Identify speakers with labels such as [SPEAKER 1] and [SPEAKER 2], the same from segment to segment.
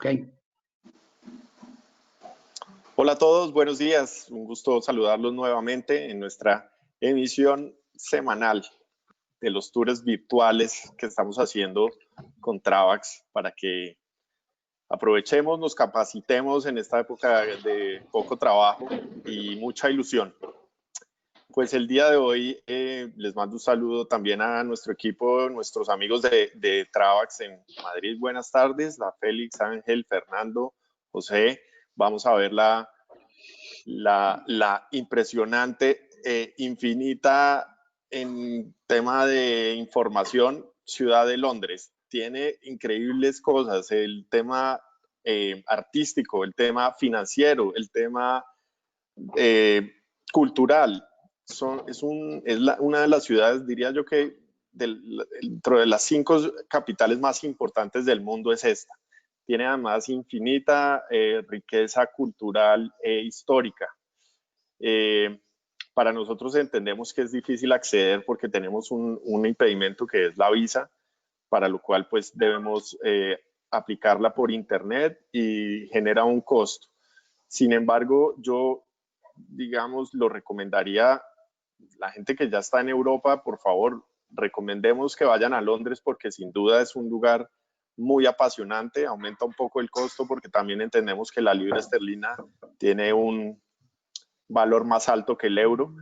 [SPEAKER 1] Ok.
[SPEAKER 2] Hola a todos, buenos días. Un gusto saludarlos nuevamente en nuestra emisión semanal de los tours virtuales que estamos haciendo con Travax para que aprovechemos, nos capacitemos en esta época de poco trabajo y mucha ilusión. Pues el día de hoy les mando un saludo también a nuestro equipo, nuestros amigos de Travax en Madrid. Buenas tardes, la Félix, Ángel, Fernando, José. Vamos a ver la impresionante, infinita en tema de información, ciudad de Londres. Tiene increíbles cosas, el tema artístico, el tema financiero, el tema cultural. Una de las ciudades, diría yo que dentro de las 5 capitales más importantes del mundo es esta. Tiene además infinita riqueza cultural e histórica. Para nosotros entendemos que es difícil acceder porque tenemos un impedimento que es la visa, para lo cual pues debemos aplicarla por internet y genera un costo. Sin embargo, yo, digamos, lo recomendaría, la gente que ya está en Europa, por favor, recomendemos que vayan a Londres porque sin duda es un lugar muy apasionante, aumenta un poco el costo porque también entendemos que la libra esterlina tiene un valor más alto que el euro.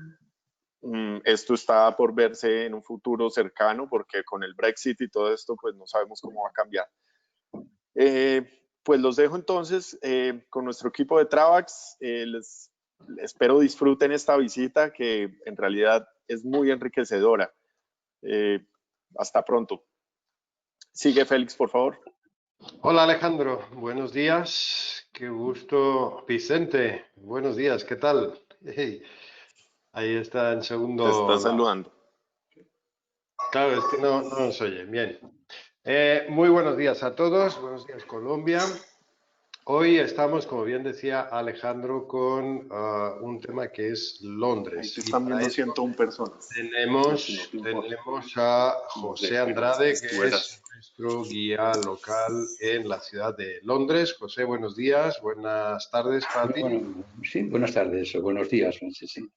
[SPEAKER 2] Esto está por verse en un futuro cercano porque con el Brexit y todo esto pues no sabemos cómo va a cambiar. Pues los dejo entonces con nuestro equipo de Travax. Les espero disfruten esta visita que en realidad es muy enriquecedora. Hasta pronto. Sigue Félix, por favor.
[SPEAKER 3] Hola Alejandro, buenos días, qué gusto. Vicente, buenos días, ¿qué tal? Hey, ahí está en segundo.
[SPEAKER 2] Te está saludando.
[SPEAKER 3] Claro, es que no nos oye. Bien. Muy buenos días a todos, buenos días Colombia. Hoy estamos, como bien decía Alejandro, con un tema que es Londres.
[SPEAKER 2] Ahí están viendo 101 personas.
[SPEAKER 3] Tenemos a José Andrade, que es nuestro guía local en la ciudad de Londres. José, buenos días, buenas tardes para ti.
[SPEAKER 1] Bueno, sí, buenas tardes o buenos días. Sí, sí.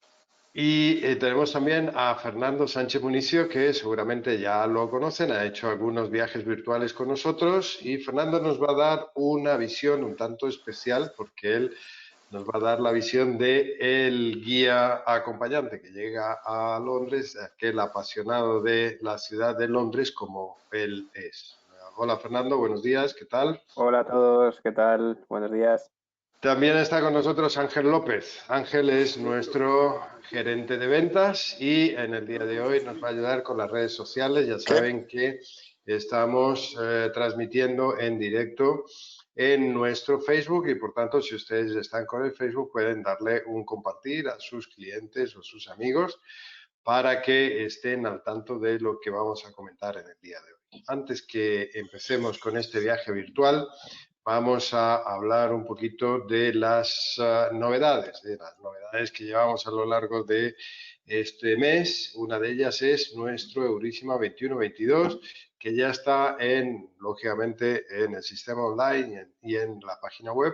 [SPEAKER 3] Y tenemos también a Fernando Sánchez Municio, que seguramente ya lo conocen, ha hecho algunos viajes virtuales con nosotros y Fernando nos va a dar una visión un tanto especial porque él nos va a dar la visión de el guía acompañante que llega a Londres, aquel apasionado de la ciudad de Londres como él es. Hola Fernando, buenos días, ¿qué tal?
[SPEAKER 4] Hola a todos, ¿qué tal? Buenos días.
[SPEAKER 3] También está con nosotros Ángel López. Ángel es nuestro gerente de ventas y en el día de hoy nos va a ayudar con las redes sociales. Ya saben que estamos transmitiendo en directo en nuestro Facebook y por tanto si ustedes están con el Facebook pueden darle un compartir a sus clientes o sus amigos para que estén al tanto de lo que vamos a comentar en el día de hoy. Antes que empecemos con este viaje virtual, vamos a hablar un poquito de las novedades que llevamos a lo largo de este mes. Una de ellas es nuestro Eurísima 21-22, que ya está lógicamente en el sistema online y en la página web.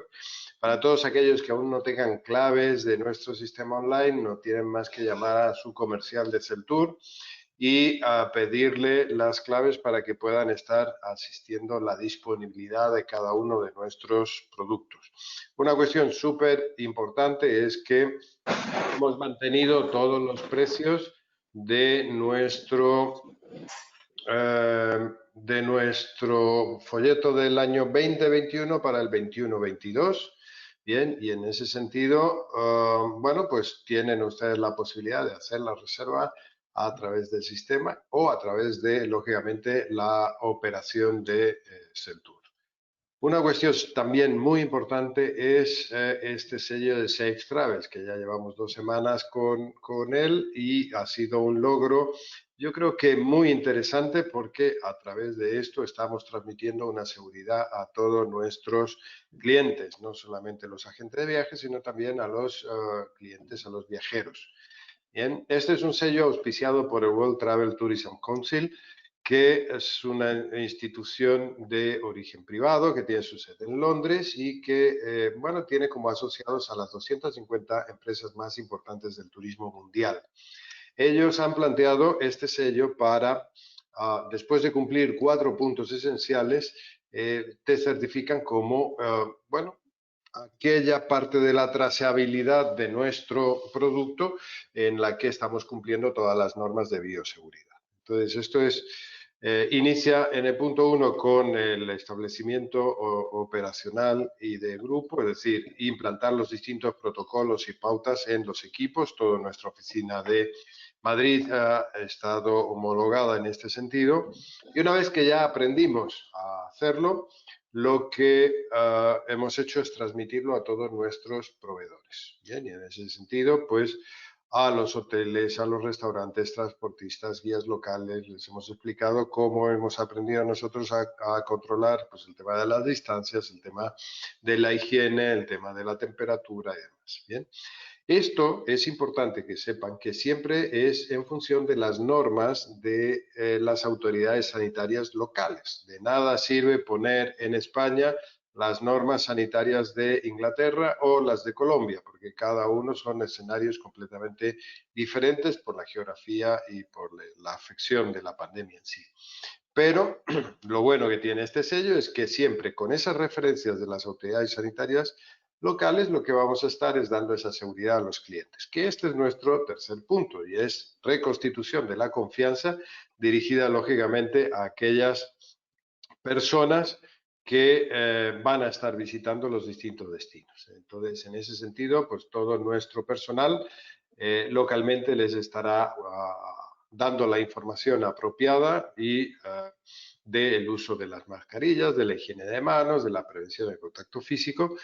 [SPEAKER 3] Para todos aquellos que aún no tengan claves de nuestro sistema online, no tienen más que llamar a su comercial de Celtur y a pedirle las claves para que puedan estar asistiendo a la disponibilidad de cada uno de nuestros productos. Una cuestión súper importante es que hemos mantenido todos los precios de nuestro folleto del año 2021 para el 21-22. Bien, y en ese sentido, bueno, pues tienen ustedes la posibilidad de hacer la reserva a través del sistema o a través de, lógicamente, la operación de Celtur. Una cuestión también muy importante es este sello de Safe Travels, que ya llevamos 2 semanas con él y ha sido un logro, yo creo que muy interesante porque a través de esto estamos transmitiendo una seguridad a todos nuestros clientes, no solamente los agentes de viajes, sino también a los clientes, a los viajeros. Bien, este es un sello auspiciado por el World Travel Tourism Council, que es una institución de origen privado que tiene su sede en Londres y que, bueno, tiene como asociados a las 250 empresas más importantes del turismo mundial. Ellos han planteado este sello para, después de cumplir 4 puntos esenciales, te certifican como, bueno, aquella parte de la trazabilidad de nuestro producto en la que estamos cumpliendo todas las normas de bioseguridad. Entonces, esto es, inicia en el punto 1 con el establecimiento operacional y de grupo, es decir, implantar los distintos protocolos y pautas en los equipos. Toda nuestra oficina de Madrid ha estado homologada en este sentido. Y una vez que ya aprendimos a hacerlo, lo que hemos hecho es transmitirlo a todos nuestros proveedores. Bien, y en ese sentido, pues a los hoteles, a los restaurantes, transportistas, guías locales, les hemos explicado cómo hemos aprendido nosotros a controlar pues, el tema de las distancias, el tema de la higiene, el tema de la temperatura y demás. Bien. Esto es importante que sepan que siempre es en función de las normas de las autoridades sanitarias locales. De nada sirve poner en España las normas sanitarias de Inglaterra o las de Colombia, porque cada uno son escenarios completamente diferentes por la geografía y por la afección de la pandemia en sí. Pero lo bueno que tiene este sello es que siempre con esas referencias de las autoridades sanitarias locales, lo que vamos a estar es dando esa seguridad a los clientes, que este es nuestro tercer punto y es reconstitución de la confianza dirigida lógicamente a aquellas personas que van a estar visitando los distintos destinos. Entonces, en ese sentido, pues todo nuestro personal localmente les estará dando la información apropiada y del uso de las mascarillas, de la higiene de manos, de la prevención del contacto físico,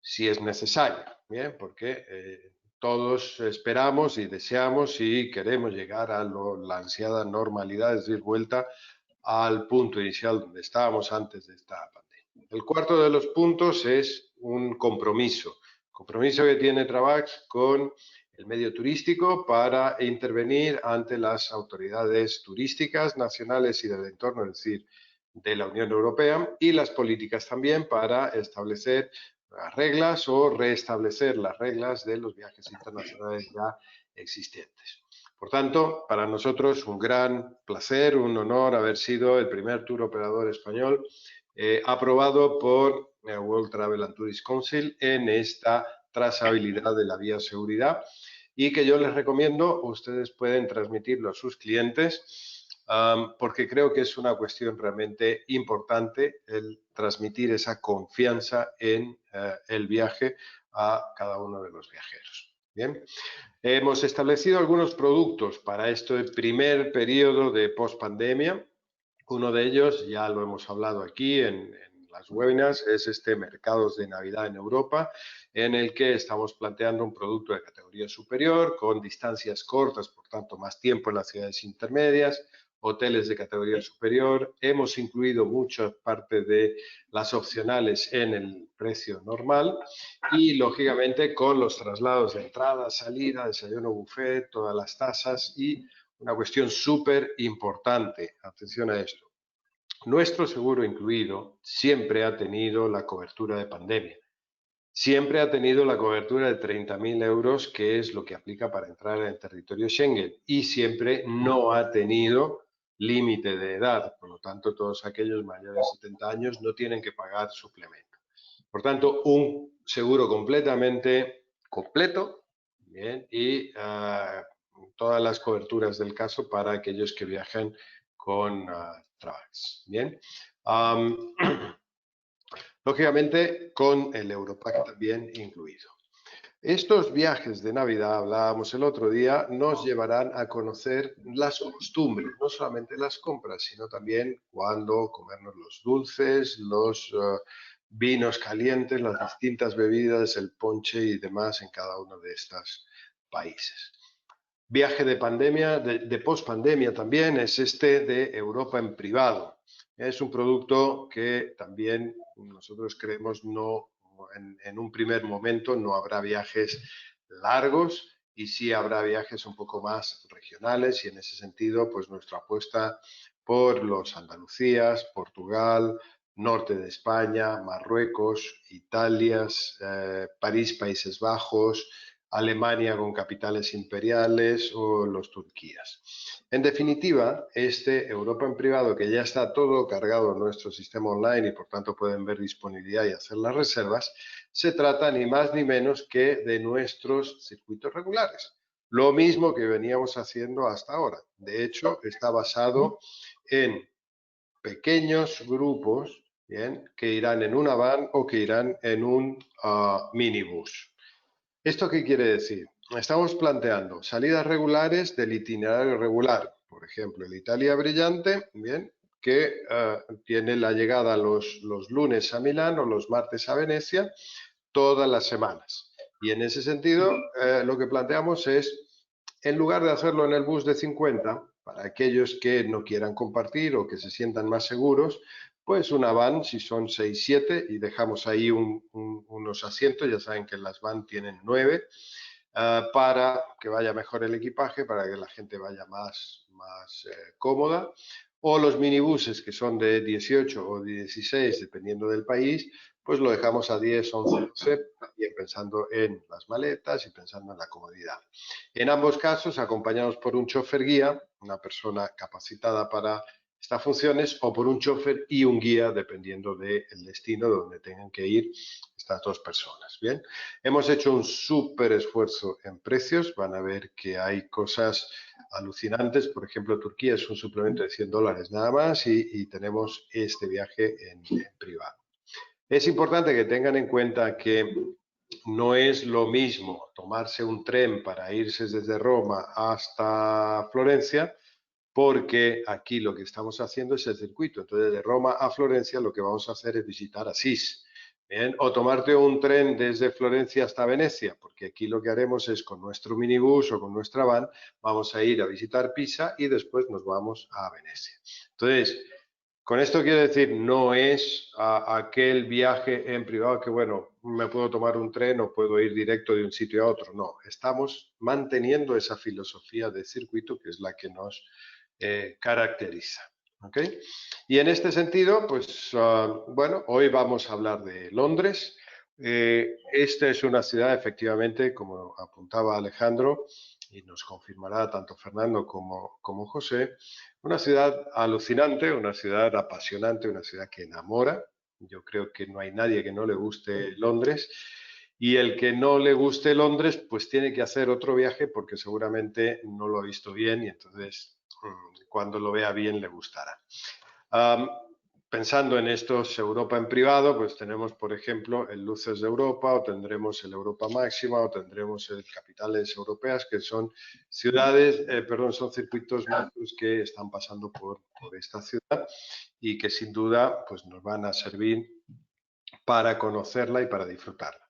[SPEAKER 3] si es necesario, ¿bien? Porque todos esperamos y deseamos y queremos llegar a la ansiada normalidad, es decir, vuelta al punto inicial donde estábamos antes de esta pandemia. El cuarto de los puntos es un compromiso que tiene Travax con el medio turístico para intervenir ante las autoridades turísticas nacionales y del entorno, es decir, de la Unión Europea, y las políticas también para establecer las reglas o restablecer las reglas de los viajes internacionales ya existentes. Por tanto, para nosotros un gran placer, un honor haber sido el primer tour operador español aprobado por World Travel and Tourist Council en esta trazabilidad de la bioseguridad y que yo les recomiendo, ustedes pueden transmitirlo a sus clientes porque creo que es una cuestión realmente importante el transmitir esa confianza en el viaje a cada uno de los viajeros. Bien, hemos establecido algunos productos para este primer periodo de post-pandemia. Uno de ellos, ya lo hemos hablado aquí en las webinars, es este Mercados de Navidad en Europa, en el que estamos planteando un producto de categoría superior, con distancias cortas, por tanto, más tiempo en las ciudades intermedias, hoteles de categoría superior. Hemos incluido mucha parte de las opcionales en el precio normal y, lógicamente, con los traslados de entrada, salida, desayuno, buffet, todas las tasas y una cuestión súper importante, atención a esto. Nuestro seguro incluido siempre ha tenido la cobertura de pandemia. Siempre ha tenido la cobertura de 30.000 euros, que es lo que aplica para entrar en el territorio Schengen. Y siempre no ha tenido límite de edad. Por lo tanto, todos aquellos mayores de 70 años no tienen que pagar suplemento. Por tanto, un seguro completamente completo, ¿bien? Y todas las coberturas del caso para aquellos que viajen con Travax. Bien. Lógicamente, con el Europack también incluido. Estos viajes de Navidad, hablábamos el otro día, nos llevarán a conocer las costumbres, no solamente las compras, sino también cuándo comernos los dulces, los vinos calientes, las distintas bebidas, el ponche y demás en cada uno de estos países. Viaje de pandemia, de post-pandemia también, es este de Europa en privado. Es un producto que también nosotros creemos en un primer momento no habrá viajes largos y sí habrá viajes un poco más regionales y en ese sentido pues nuestra apuesta por los Andalucías, Portugal, norte de España, Marruecos, Italia, París, Países Bajos, Alemania con capitales imperiales o los Turquías. En definitiva, este Europa en privado, que ya está todo cargado en nuestro sistema online y por tanto pueden ver disponibilidad y hacer las reservas, se trata ni más ni menos que de nuestros circuitos regulares. Lo mismo que veníamos haciendo hasta ahora. De hecho, está basado en pequeños grupos, ¿bien?, que irán en una van o que irán en un minibús. ¿Esto qué quiere decir? Estamos planteando salidas regulares del itinerario regular. Por ejemplo, el Italia Brillante, bien, que tiene la llegada los lunes a Milán o los martes a Venecia, todas las semanas. Y en ese sentido, lo que planteamos es, en lugar de hacerlo en el bus de 50, para aquellos que no quieran compartir o que se sientan más seguros, pues una van, si son 6, 7, y dejamos ahí unos asientos, ya saben que las van tienen 9, para que vaya mejor el equipaje, para que la gente vaya más cómoda. O los minibuses, que son de 18 o 16, dependiendo del país, pues lo dejamos a 10, 11, 12, también pensando en las maletas y pensando en la comodidad. En ambos casos, acompañados por un chofer guía, una persona capacitada para estas funciones, o por un chofer y un guía, dependiendo del destino donde tengan que ir estas dos personas. Bien, hemos hecho un súper esfuerzo en precios. Van a ver que hay cosas alucinantes. Por ejemplo, Turquía es un suplemento de $100 nada más y tenemos este viaje en privado. Es importante que tengan en cuenta que no es lo mismo tomarse un tren para irse desde Roma hasta Florencia, porque aquí lo que estamos haciendo es el circuito. Entonces, de Roma a Florencia lo que vamos a hacer es visitar Asís. Bien, o tomarte un tren desde Florencia hasta Venecia, porque aquí lo que haremos es con nuestro minibús o con nuestra van, vamos a ir a visitar Pisa y después nos vamos a Venecia. Entonces, con esto quiero decir, no es aquel viaje en privado que, bueno, me puedo tomar un tren o puedo ir directo de un sitio a otro. No, estamos manteniendo esa filosofía de circuito que es la que nos caracteriza. ¿Okay? Y en este sentido, pues, bueno, hoy vamos a hablar de Londres. Esta es una ciudad, efectivamente, como apuntaba Alejandro, y nos confirmará tanto Fernando como José, una ciudad alucinante, una ciudad apasionante, una ciudad que enamora. Yo creo que no hay nadie que no le guste Londres. Y el que no le guste Londres, pues tiene que hacer otro viaje porque seguramente no lo ha visto bien y entonces cuando lo vea bien le gustará. Pensando en estos Europa en privado, pues tenemos, por ejemplo, el Luces de Europa, o tendremos el Europa Máxima, o tendremos el Capitales Europeas, que son ciudades, son circuitos macros que están pasando por esta ciudad y que sin duda pues nos van a servir para conocerla y para disfrutarla.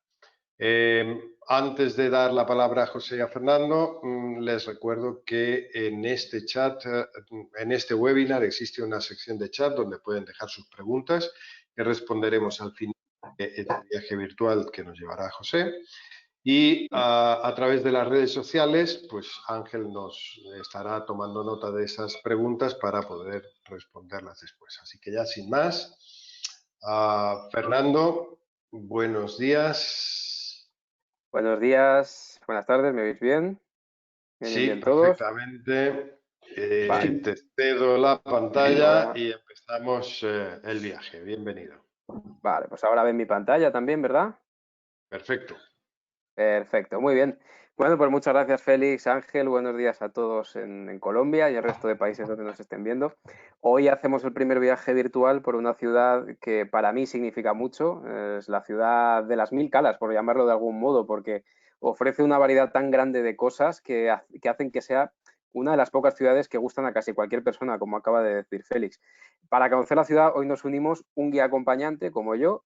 [SPEAKER 3] Antes de dar la palabra a José y a Fernando, les recuerdo que en este chat, en este webinar, existe una sección de chat donde pueden dejar sus preguntas que responderemos al final del viaje virtual que nos llevará José. Y a través de las redes sociales, pues Ángel nos estará tomando nota de esas preguntas para poder responderlas después. Así que ya sin más, Fernando, buenos días.
[SPEAKER 4] Buenos días, buenas tardes, ¿me oís bien?
[SPEAKER 3] Sí,
[SPEAKER 4] ¿Bien todos?
[SPEAKER 3] perfectamente.
[SPEAKER 4] Vale.
[SPEAKER 3] Te cedo la pantalla y empezamos el viaje. Bienvenido.
[SPEAKER 4] Vale, pues ahora ven mi pantalla también, ¿verdad?
[SPEAKER 3] Perfecto.
[SPEAKER 4] Perfecto, muy bien. Bueno, pues muchas gracias, Félix, Ángel. Buenos días a todos en Colombia y el resto de países donde nos estén viendo. Hoy hacemos el primer viaje virtual por una ciudad que para mí significa mucho. Es la ciudad de las 1000 calas, por llamarlo de algún modo, porque ofrece una variedad tan grande de cosas que hacen que sea una de las pocas ciudades que gustan a casi cualquier persona, como acaba de decir Félix. Para conocer la ciudad, hoy nos unimos un guía acompañante, como yo,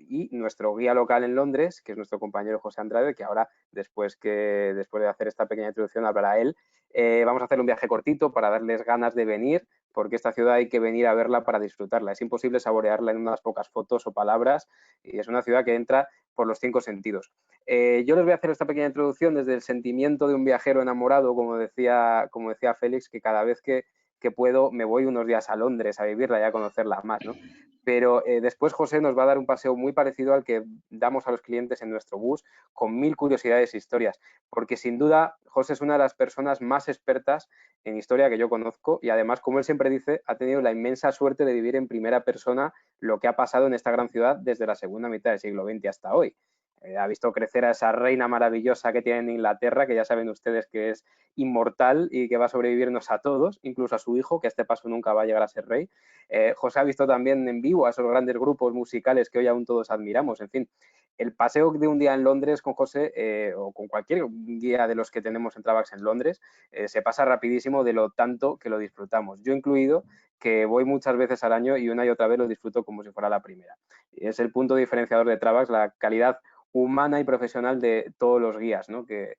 [SPEAKER 4] y nuestro guía local en Londres, que es nuestro compañero José Andrade, que ahora, después de hacer esta pequeña introducción, hablará él. Vamos a hacer un viaje cortito para darles ganas de venir, porque esta ciudad hay que venir a verla para disfrutarla. Es imposible saborearla en unas pocas fotos o palabras, y es una ciudad que entra por los 5 sentidos. Yo les voy a hacer esta pequeña introducción desde el sentimiento de un viajero enamorado, como decía Félix, que cada vez que que puedo, me voy unos días a Londres a vivirla y a conocerla más, ¿no? Pero después José nos va a dar un paseo muy parecido al que damos a los clientes en nuestro bus, con 1000 curiosidades e historias, porque sin duda José es una de las personas más expertas en historia que yo conozco y además, como él siempre dice, ha tenido la inmensa suerte de vivir en primera persona lo que ha pasado en esta gran ciudad desde la segunda mitad del siglo XX hasta hoy. Ha visto crecer a esa reina maravillosa que tiene en Inglaterra, que ya saben ustedes que es inmortal y que va a sobrevivirnos a todos, incluso a su hijo, que a este paso nunca va a llegar a ser rey. José ha visto también en vivo a esos grandes grupos musicales que hoy aún todos admiramos. En fin, el paseo de un día en Londres con José o con cualquier guía de los que tenemos en Travax en Londres se pasa rapidísimo de lo tanto que lo disfrutamos. Yo incluido, que voy muchas veces al año y una y otra vez lo disfruto como si fuera la primera. Es el punto diferenciador de Travax, la calidad humana y profesional de todos los guías, ¿no? que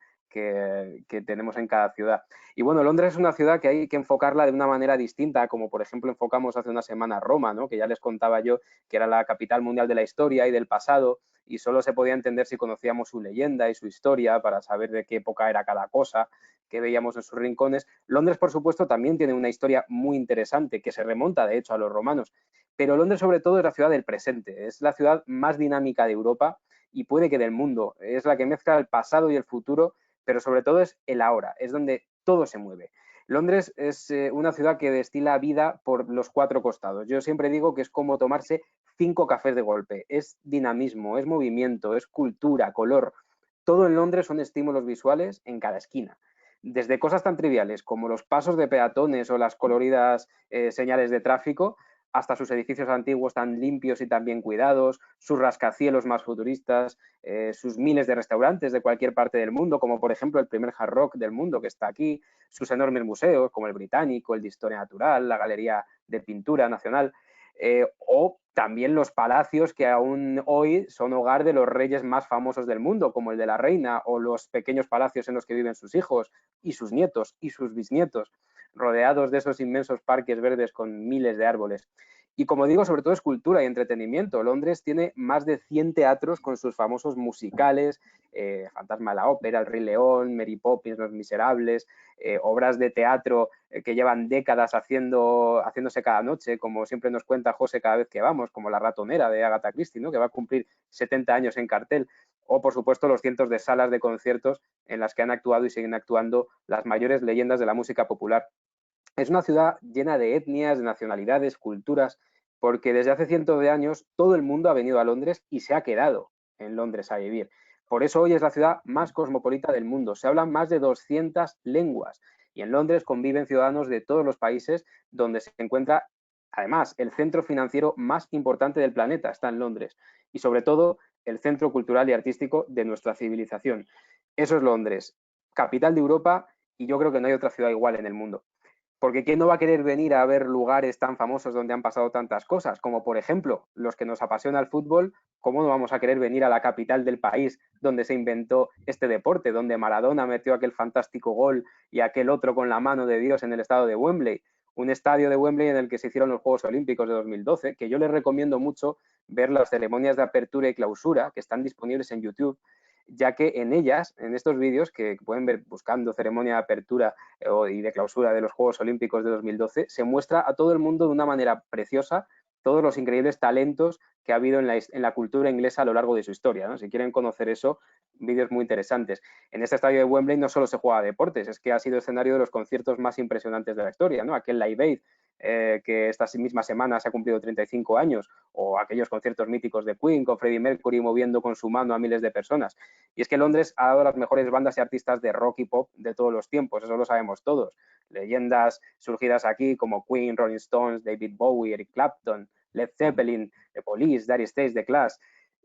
[SPEAKER 4] tenemos en cada ciudad. Y bueno, Londres es una ciudad que hay que enfocarla de una manera distinta, como por ejemplo enfocamos hace una semana Roma, ¿no? Que ya les contaba yo que era la capital mundial de la historia y del pasado, y solo se podía entender si conocíamos su leyenda y su historia para saber de qué época era cada cosa que veíamos en sus rincones. Londres, por supuesto, también tiene una historia muy interesante que se remonta, de hecho, a los romanos, pero Londres sobre todo es la ciudad del presente, es la ciudad más dinámica de Europa y puede que del mundo. Es la que mezcla el pasado y el futuro, pero sobre todo es el ahora, es donde todo se mueve. Londres es una ciudad que destila vida por los 4 costados. Yo siempre digo que es como tomarse 5 cafés de golpe. Es dinamismo, es movimiento, es cultura, color. Todo en Londres son estímulos visuales en cada esquina. Desde cosas tan triviales como los pasos de peatones o las coloridas señales de tráfico, hasta sus edificios antiguos tan limpios y tan bien cuidados, sus rascacielos más futuristas, sus miles de restaurantes de cualquier parte del mundo, como por ejemplo el primer Hard Rock del mundo que está aquí, sus enormes museos como el Británico, el de Historia Natural, la Galería de Pintura Nacional, o también los palacios que aún hoy son hogar de los reyes más famosos del mundo, como el de la reina, o los pequeños palacios en los que viven sus hijos y sus nietos y sus bisnietos, rodeados de esos inmensos parques verdes con miles de árboles. Y como digo, sobre todo es cultura y entretenimiento. Londres tiene más de 100 teatros con sus famosos musicales, Fantasma de la Ópera, El Rey León, Mary Poppins, Los Miserables, obras de teatro que llevan décadas haciéndose cada noche, como siempre nos cuenta José cada vez que vamos, como La Ratonera de Agatha Christie, ¿no? Que va a cumplir 70 años en cartel, o por supuesto los cientos de salas de conciertos en las que han actuado y siguen actuando las mayores leyendas de la música popular. Es una ciudad llena de etnias, de nacionalidades, culturas, porque desde hace cientos de años todo el mundo ha venido a Londres y se ha quedado en Londres a vivir. Por eso hoy es la ciudad más cosmopolita del mundo. Se hablan más de 200 lenguas y en Londres conviven ciudadanos de todos los países, donde se encuentra, además, el centro financiero más importante del planeta, está en Londres, y sobre todo el centro cultural y artístico de nuestra civilización. Eso es Londres, capital de Europa, y yo creo que no hay otra ciudad igual en el mundo. Porque ¿quién no va a querer venir a ver lugares tan famosos donde han pasado tantas cosas? Como por ejemplo, los que nos apasiona el fútbol, ¿cómo no vamos a querer venir a la capital del país donde se inventó este deporte, donde Maradona metió aquel fantástico gol y aquel otro con la mano de Dios en el estadio de Wembley? Un estadio de Wembley en el que se hicieron los Juegos Olímpicos de 2012, que yo les recomiendo mucho ver las ceremonias de apertura y clausura que están disponibles en YouTube, ya que en ellas, en estos vídeos que pueden ver buscando ceremonia de apertura y de clausura de los Juegos Olímpicos de 2012, se muestra a todo el mundo de una manera preciosa todos los increíbles talentos que ha habido en la cultura inglesa a lo largo de su historia, ¿no? Si quieren conocer eso, vídeos muy interesantes. En este estadio de Wembley no solo se juega a deportes, es que ha sido escenario de los conciertos más impresionantes de la historia, ¿no? Aquel Live Aid, que esta misma semana se ha cumplido 35 años, o aquellos conciertos míticos de Queen con Freddie Mercury moviendo con su mano a miles de personas. Y es que Londres ha dado las mejores bandas y artistas de rock y pop de todos los tiempos, eso lo sabemos todos. Leyendas surgidas aquí como Queen, Rolling Stones, David Bowie, Eric Clapton, Led Zeppelin, The Police, Dire Straits, The Clash,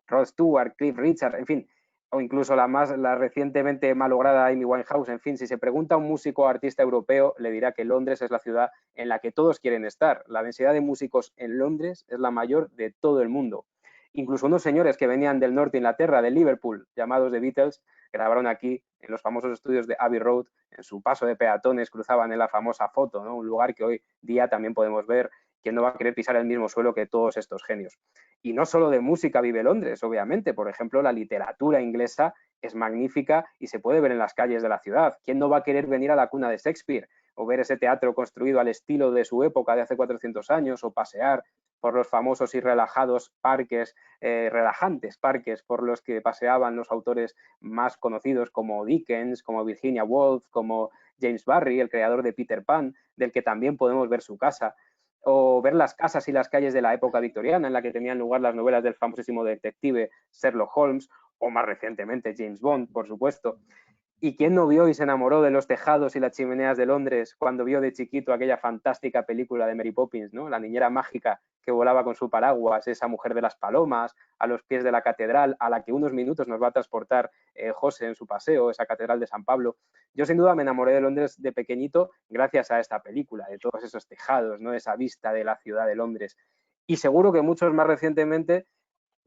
[SPEAKER 4] Rod Stewart, Cliff Richard, en fin, o incluso la recientemente malograda Amy Winehouse. En fin, si se pregunta a un músico o artista europeo, le dirá que Londres es la ciudad en la que todos quieren estar. La densidad de músicos en Londres es la mayor de todo el mundo. Incluso unos señores que venían del norte de Inglaterra, de Liverpool, llamados The Beatles, grabaron aquí en los famosos estudios de Abbey Road, en su paso de peatones cruzaban en la famosa foto, ¿no? Un lugar que hoy día también podemos ver. ¿Quién no va a querer pisar el mismo suelo que todos estos genios? Y no solo de música vive Londres, obviamente. Por ejemplo, la literatura inglesa es magnífica y se puede ver en las calles de la ciudad. ¿Quién no va a querer venir a la cuna de Shakespeare? o ver ese teatro construido al estilo de su época de hace 400 años, o pasear por los famosos y relajados parques, relajantes parques por los que paseaban los autores más conocidos como Dickens, como Virginia Woolf, como James Barrie, el creador de Peter Pan, del que también podemos ver su casa, o ver las casas y las calles de la época victoriana en la que tenían lugar las novelas del famosísimo detective Sherlock Holmes, o más recientemente James Bond, por supuesto. ¿Y quién no vio y se enamoró de los tejados y las chimeneas de Londres cuando vio de chiquito aquella fantástica película de Mary Poppins, ¿no? La niñera mágica que volaba con su paraguas, esa mujer de las palomas, a los pies de la catedral, a la que unos minutos nos va a transportar José en su paseo, esa catedral de San Pablo? Yo sin duda me enamoré de Londres de pequeñito gracias a esta película, de todos esos tejados, ¿no? Esa vista de la ciudad de Londres. Y seguro que muchos más recientemente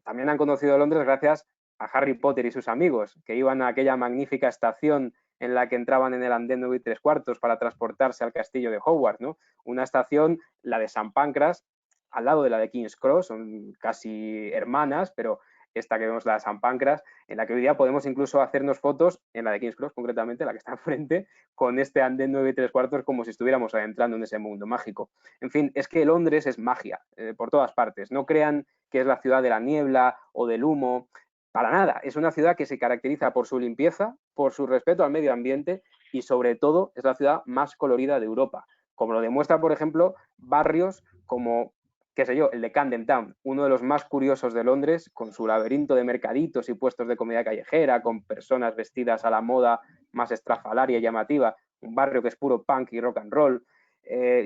[SPEAKER 4] también han conocido Londres gracias a Harry Potter y sus amigos, que iban a aquella magnífica estación en la que entraban en el andén 9 3/4 para transportarse al castillo de Hogwarts, ¿no? Una estación, la de St. Pancras, al lado de la de King's Cross, son casi hermanas, pero esta que vemos, la de St. Pancras, en la que hoy día podemos incluso hacernos fotos, en la de King's Cross concretamente, la que está enfrente, con este andén 9 3/4 como si estuviéramos adentrando en ese mundo mágico. En fin, es que Londres es magia, por todas partes. No crean que es la ciudad de la niebla o del humo. Para nada, es una ciudad que se caracteriza por su limpieza, por su respeto al medio ambiente y sobre todo es la ciudad más colorida de Europa, como lo demuestra, por ejemplo, barrios como, qué sé yo, el de Camden Town, uno de los más curiosos de Londres, con su laberinto de mercaditos y puestos de comida callejera, con personas vestidas a la moda más estrafalaria y llamativa, un barrio que es puro punk y rock and roll.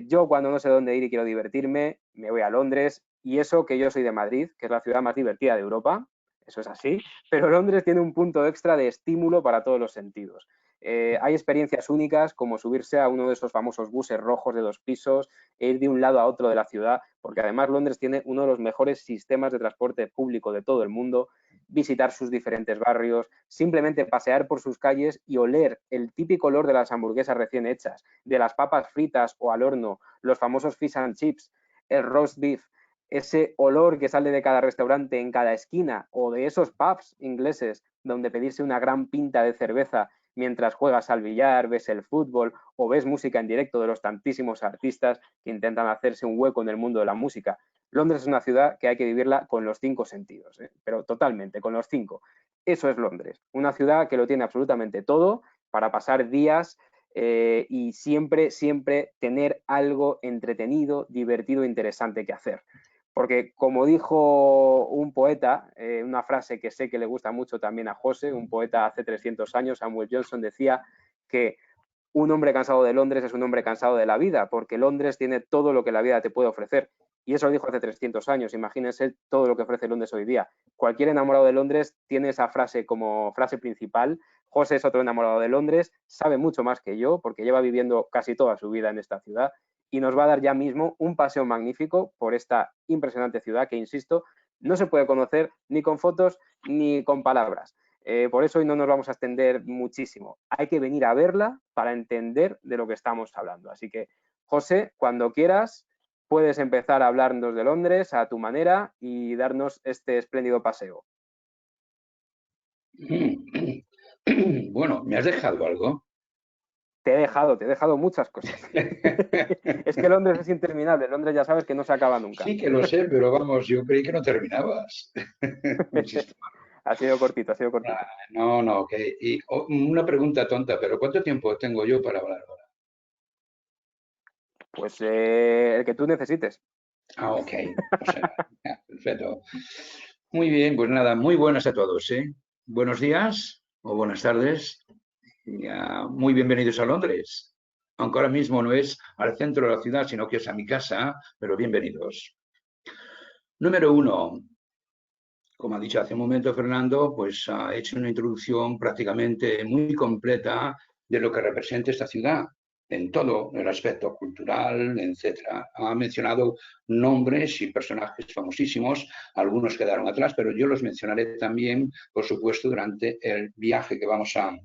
[SPEAKER 4] Yo cuando no sé dónde ir y quiero divertirme, me voy a Londres, y eso que yo soy de Madrid, que es la ciudad más divertida de Europa. Eso es así, pero Londres tiene un punto extra de estímulo para todos los sentidos. Hay experiencias únicas como subirse a uno de esos famosos buses rojos de 2 pisos e ir de un lado a otro de la ciudad, porque además Londres tiene uno de los mejores sistemas de transporte público de todo el mundo, visitar sus diferentes barrios, simplemente pasear por sus calles y oler el típico olor de las hamburguesas recién hechas, de las papas fritas o al horno, los famosos fish and chips, el roast beef, ese olor que sale de cada restaurante en cada esquina, o de esos pubs ingleses donde pedirse una gran pinta de cerveza mientras juegas al billar, ves el fútbol o ves música en directo de los tantísimos artistas que intentan hacerse un hueco en el mundo de la música. Londres es una ciudad que hay que vivirla con los 5 sentidos, pero totalmente, con los 5. Eso es Londres, una ciudad que lo tiene absolutamente todo para pasar días y siempre, siempre tener algo entretenido, divertido e interesante que hacer. Porque como dijo un poeta, una frase que sé que le gusta mucho también a José, un poeta hace 300 años, Samuel Johnson, decía que un hombre cansado de Londres es un hombre cansado de la vida, porque Londres tiene todo lo que la vida te puede ofrecer. Y eso lo dijo hace 300 años. Imagínense todo lo que ofrece Londres hoy día. Cualquier enamorado de Londres tiene esa frase como frase principal. José es otro enamorado de Londres, sabe mucho más que yo, porque lleva viviendo casi toda su vida en esta ciudad, y nos va a dar ya mismo un paseo magnífico por esta impresionante ciudad que, insisto, no se puede conocer ni con fotos ni con palabras. Por eso hoy no nos vamos a extender muchísimo. Hay que venir a verla para entender de lo que estamos hablando. Así que, José, cuando quieras, puedes empezar a hablarnos de Londres a tu manera y darnos este espléndido paseo.
[SPEAKER 1] Bueno, ¿me has dejado algo?
[SPEAKER 4] Te he dejado muchas cosas. Es que Londres es interminable. Londres ya sabes que no se acaba nunca.
[SPEAKER 1] Sí que lo sé, pero vamos, yo creí que no terminabas.
[SPEAKER 4] Ha sido cortito, ha sido cortito.
[SPEAKER 1] No, ok. Y una pregunta tonta, pero ¿cuánto tiempo tengo yo para hablar ahora?
[SPEAKER 4] Pues el que tú necesites.
[SPEAKER 1] Ah, ok. O sea, perfecto. Muy bien, pues nada, muy buenas a todos, ¿eh? Buenos días o buenas tardes. Muy bienvenidos a Londres. Aunque ahora mismo no es al centro de la ciudad, sino que es a mi casa, pero bienvenidos. Número 1. Como ha dicho hace un momento Fernando, pues ha hecho una introducción prácticamente muy completa de lo que representa esta ciudad, en todo el aspecto cultural, etcétera. Ha mencionado nombres y personajes famosísimos, algunos quedaron atrás, pero yo los mencionaré también, por supuesto, durante el viaje que vamos a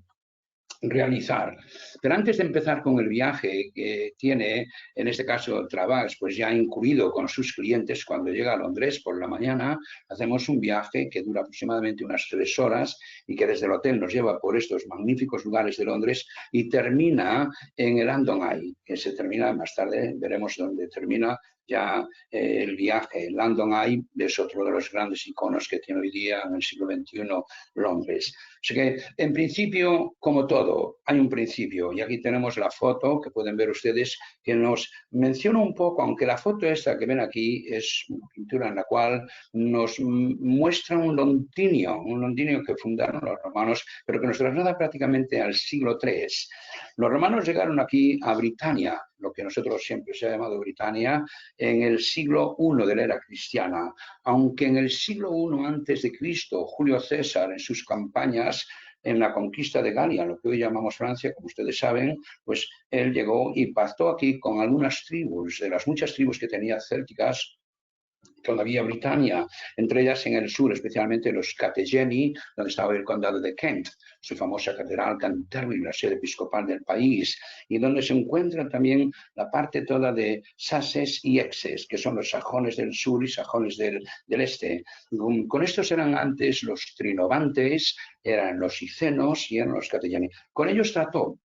[SPEAKER 1] realizar. Pero antes de empezar con el viaje que tiene, en este caso, Travax, pues ya incluido con sus clientes, cuando llega a Londres por la mañana, hacemos un viaje que dura aproximadamente unas 3 horas y que desde el hotel nos lleva por estos magníficos lugares de Londres y termina en el London Eye, que se termina más tarde, veremos dónde termina ya el viaje. El London Eye es otro de los grandes iconos que tiene hoy día en el siglo XXI Londres. Así que, en principio, como todo, hay un principio. Y aquí tenemos la foto que pueden ver ustedes que nos menciona un poco, aunque la foto esta que ven aquí es una pintura en la cual nos muestra un londinio que fundaron los romanos, pero que nos traslada prácticamente al siglo III. Los romanos llegaron aquí a Britania, lo que nosotros siempre se ha llamado Britania, en el siglo I de la era cristiana, aunque en el siglo I antes de Cristo, Julio César en sus campañas en la conquista de Galia, lo que hoy llamamos Francia, como ustedes saben, pues él llegó y pactó aquí con algunas tribus, de las muchas tribus que tenía célticas, todavía Britania, entre ellas en el sur, especialmente los Categeni, donde estaba el condado de Kent, su famosa catedral Canterbury, la sede episcopal del país, y donde se encuentra también la parte toda de Sussex y Essex, que son los sajones del sur y sajones del este. Con estos eran antes los trinovantes, eran los icenos y eran los Categeni. Con ellos trató,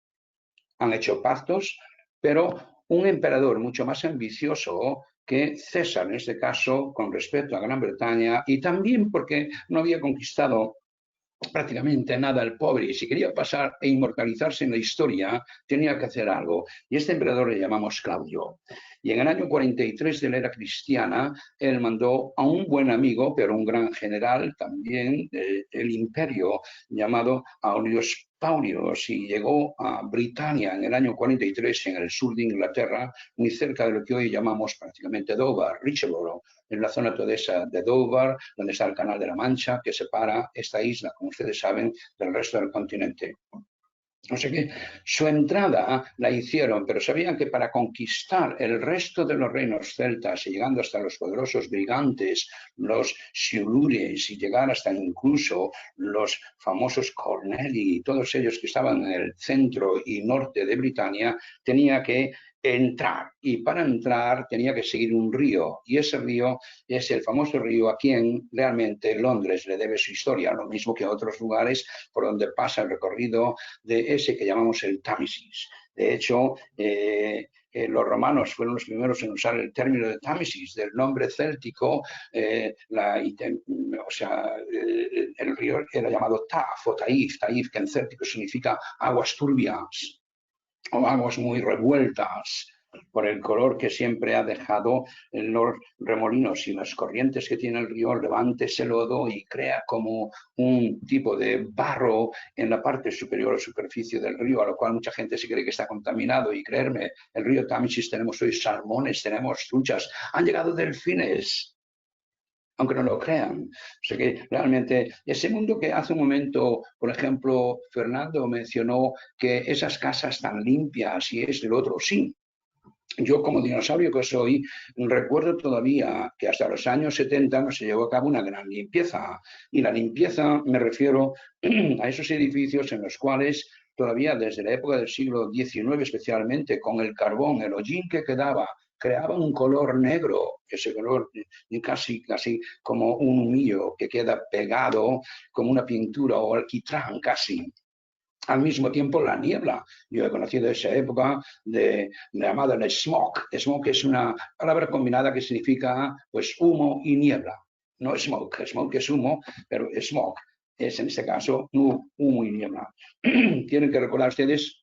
[SPEAKER 1] han hecho pactos, pero un emperador mucho más ambicioso que César, en este caso, con respecto a Gran Bretaña, y también porque no había conquistado prácticamente nada el pobre, y si quería pasar e inmortalizarse en la historia, tenía que hacer algo. Y este emperador le llamamos Claudio. Y en el año 43 de la era cristiana, él mandó a un buen amigo, pero un gran general también del imperio, llamado Aulus Paulius, y llegó a Britania en el año 43, en el sur de Inglaterra, muy cerca de lo que hoy llamamos prácticamente Dover, Richborough, en la zona toda esa de Dover, donde está el Canal de la Mancha, que separa esta isla, como ustedes saben, del resto del continente. O sea que su entrada la hicieron, pero sabían que para conquistar el resto de los reinos celtas y llegando hasta los poderosos brigantes, los siulures y llegar hasta incluso los famosos Corneli y todos ellos que estaban en el centro y norte de Britania, tenía que entrar, y para entrar tenía que seguir un río, y ese río es el famoso río a quien realmente Londres le debe su historia, lo mismo que a otros lugares por donde pasa el recorrido de ese que llamamos el Támesis. De hecho, los romanos fueron los primeros en usar el término de Támesis, del nombre céltico, el río era llamado Taf o Taif, que en céltico significa aguas turbias o aguas muy revueltas, por el color que siempre ha dejado en los remolinos y las corrientes que tiene el río, levanta ese lodo y crea como un tipo de barro en la parte superior o superficie del río, a lo cual mucha gente se cree que está contaminado, y creerme, el río Támesis tenemos hoy salmones, tenemos truchas, han llegado delfines, aunque no lo crean. O sea que realmente ese mundo que hace un momento, por ejemplo, Fernando mencionó que esas casas tan limpias y es del otro, sí. Yo, como dinosaurio que soy, recuerdo todavía que hasta los años 70 no se llevó a cabo una gran limpieza. Y la limpieza me refiero a esos edificios en los cuales todavía desde la época del siglo XIX, especialmente con el carbón, el hollín que quedaba, creaba un color negro, ese color casi como un humillo que queda pegado como una pintura o alquitrán casi. Al mismo tiempo, la niebla. Yo he conocido esa época llamada el smog. Smog es una palabra combinada que significa pues humo y niebla. No smoke, smoke es humo, pero smog es en este caso humo y niebla. Tienen que recordar ustedes.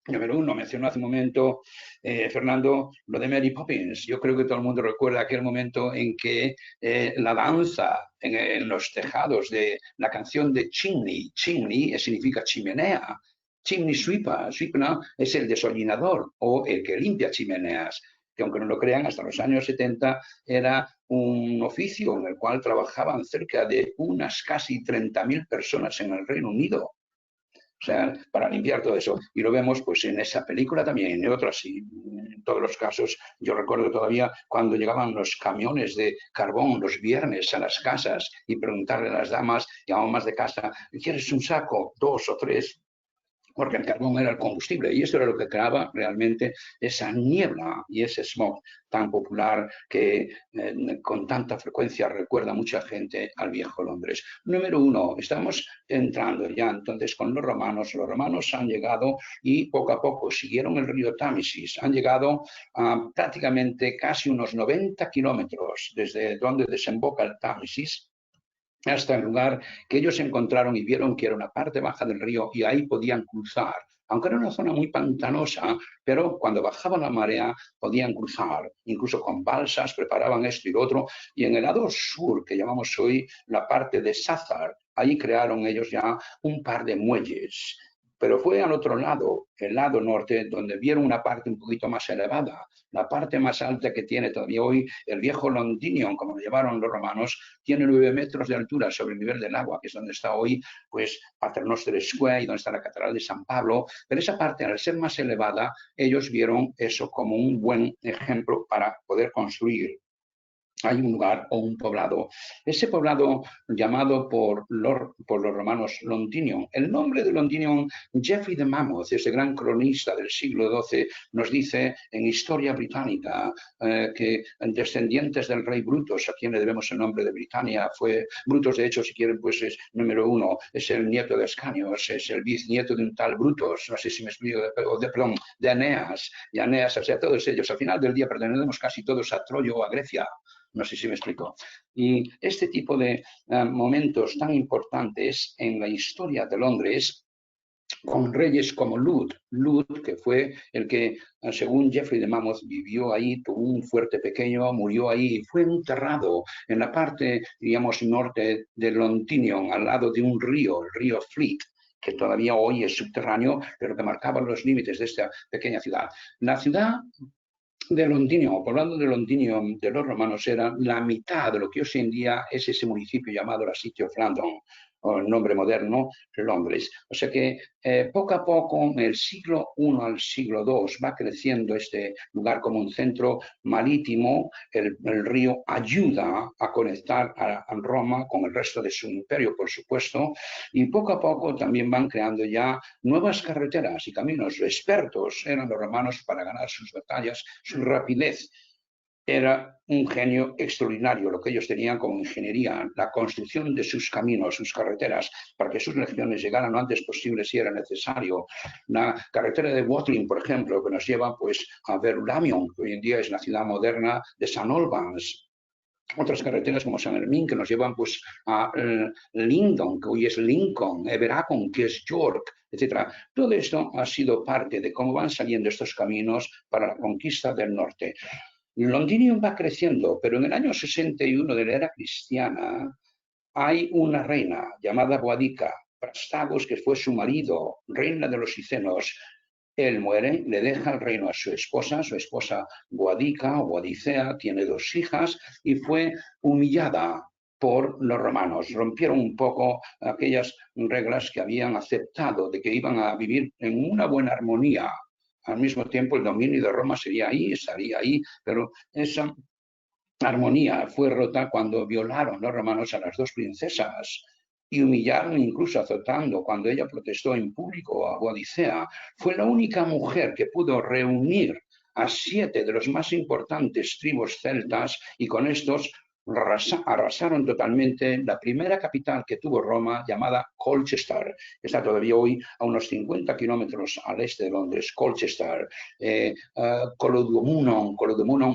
[SPEAKER 1] Número uno, mencionó hace un momento, Fernando, lo de Mary Poppins. Yo creo que todo el mundo recuerda aquel momento en que la danza en los tejados de la canción de Chimney. Chimney significa chimenea. Chimney sweeper. Sweeper es el desollinador o el que limpia chimeneas, que aunque no lo crean, hasta los años 70 era un oficio en el cual trabajaban cerca de unas casi 30.000 personas en el Reino Unido. O sea, para limpiar todo eso. Y lo vemos pues en esa película también, en otras, y en todos los casos. Yo recuerdo todavía cuando llegaban los camiones de carbón los viernes a las casas y preguntarle a las damas, llamaban más de casa, ¿quieres un saco? 2 o 3. porque el carbón era el combustible y esto era lo que creaba realmente esa niebla y ese smog tan popular que con tanta frecuencia recuerda a mucha gente al viejo Londres. Número uno, estamos entrando ya entonces con los romanos han llegado y poco a poco siguieron el río Támesis, han llegado a prácticamente casi unos 90 kilómetros desde donde desemboca el Támesis hasta el lugar que ellos encontraron y vieron que era una parte baja del río y ahí podían cruzar. Aunque era una zona muy pantanosa, pero cuando bajaba la marea podían cruzar, incluso con balsas, preparaban esto y lo otro. Y en el lado sur, que llamamos hoy la parte de Sáthar, ahí crearon ellos ya un par de muelles. Pero fue al otro lado, el lado norte, donde vieron una parte un poquito más elevada, la parte más alta que tiene todavía hoy el viejo Londinium, como lo llevaron los romanos, tiene 9 metros de altura sobre el nivel del agua, que es donde está hoy pues, Paternoster Square y donde está la Catedral de San Pablo. Pero esa parte, al ser más elevada, ellos vieron eso como un buen ejemplo para poder construir. Hay un lugar o un poblado. Ese poblado llamado por los romanos Londinium. El nombre de Londinium, Geoffrey de Monmouth, ese gran cronista del siglo XII, nos dice en Historia Británica que descendientes del rey Brutus, a quien le debemos el nombre de Britania, fue Brutus, de hecho, si quieren, pues es número uno, es el nieto de Ascanios, es el bisnieto de un tal Brutus, no sé si me explico, perdón, de Eneas, y Eneas, o sea, todos ellos, al final del día pertenecemos casi todos a Troya o a Grecia. No sé si me explico. Y este tipo de momentos tan importantes en la historia de Londres, con reyes como Lud, que fue el que, según Geoffrey de Monmouth, vivió ahí, tuvo un fuerte pequeño, murió ahí y fue enterrado en la parte, digamos, norte de Londinium, al lado de un río, el río Fleet, que todavía hoy es subterráneo, pero que marcaba los límites de esta pequeña ciudad. La ciudad de Londinium, poblado de Londinium de los romanos, era la mitad de lo que hoy en día es ese municipio llamado la City of London, o el nombre moderno, Londres. O sea que poco a poco, en el siglo I al siglo II, va creciendo este lugar como un centro marítimo. El río ayuda a conectar a Roma con el resto de su imperio, por supuesto, y poco a poco también van creando ya nuevas carreteras y caminos. Expertos eran los romanos para ganar sus batallas, su rapidez. Era un genio extraordinario lo que ellos tenían como ingeniería, la construcción de sus caminos, sus carreteras, para que sus legiones llegaran lo antes posible si era necesario. La carretera de Watling, por ejemplo, que nos lleva pues, a Verulamium, que hoy en día es la ciudad moderna de St. Albans. Otras carreteras como San Hermín, que nos llevan pues, a Lyndon, que hoy es Lincoln, Everacon, que es York, etc. Todo esto ha sido parte de cómo van saliendo estos caminos para la conquista del norte. Londinium va creciendo, pero en el año 61 de la era cristiana hay una reina llamada Boadica, Prastagos, que fue su marido, reina de los Icenos. Él muere, le deja el reino a su esposa Boadica o Boadicea, tiene 2 hijas y fue humillada por los romanos. Rompieron un poco aquellas reglas que habían aceptado de que iban a vivir en una buena armonía. Al mismo tiempo, el dominio de Roma sería ahí, estaría ahí, pero esa armonía fue rota cuando violaron los romanos a las 2 princesas y humillaron, incluso azotando, cuando ella protestó en público a Boadicea. Fue la única mujer que pudo reunir a 7 de los más importantes tribus celtas y con estos arrasaron totalmente la primera capital que tuvo Roma, llamada Colchester, que está todavía hoy a unos 50 kilómetros al este de Londres. Colchester, Colodumunum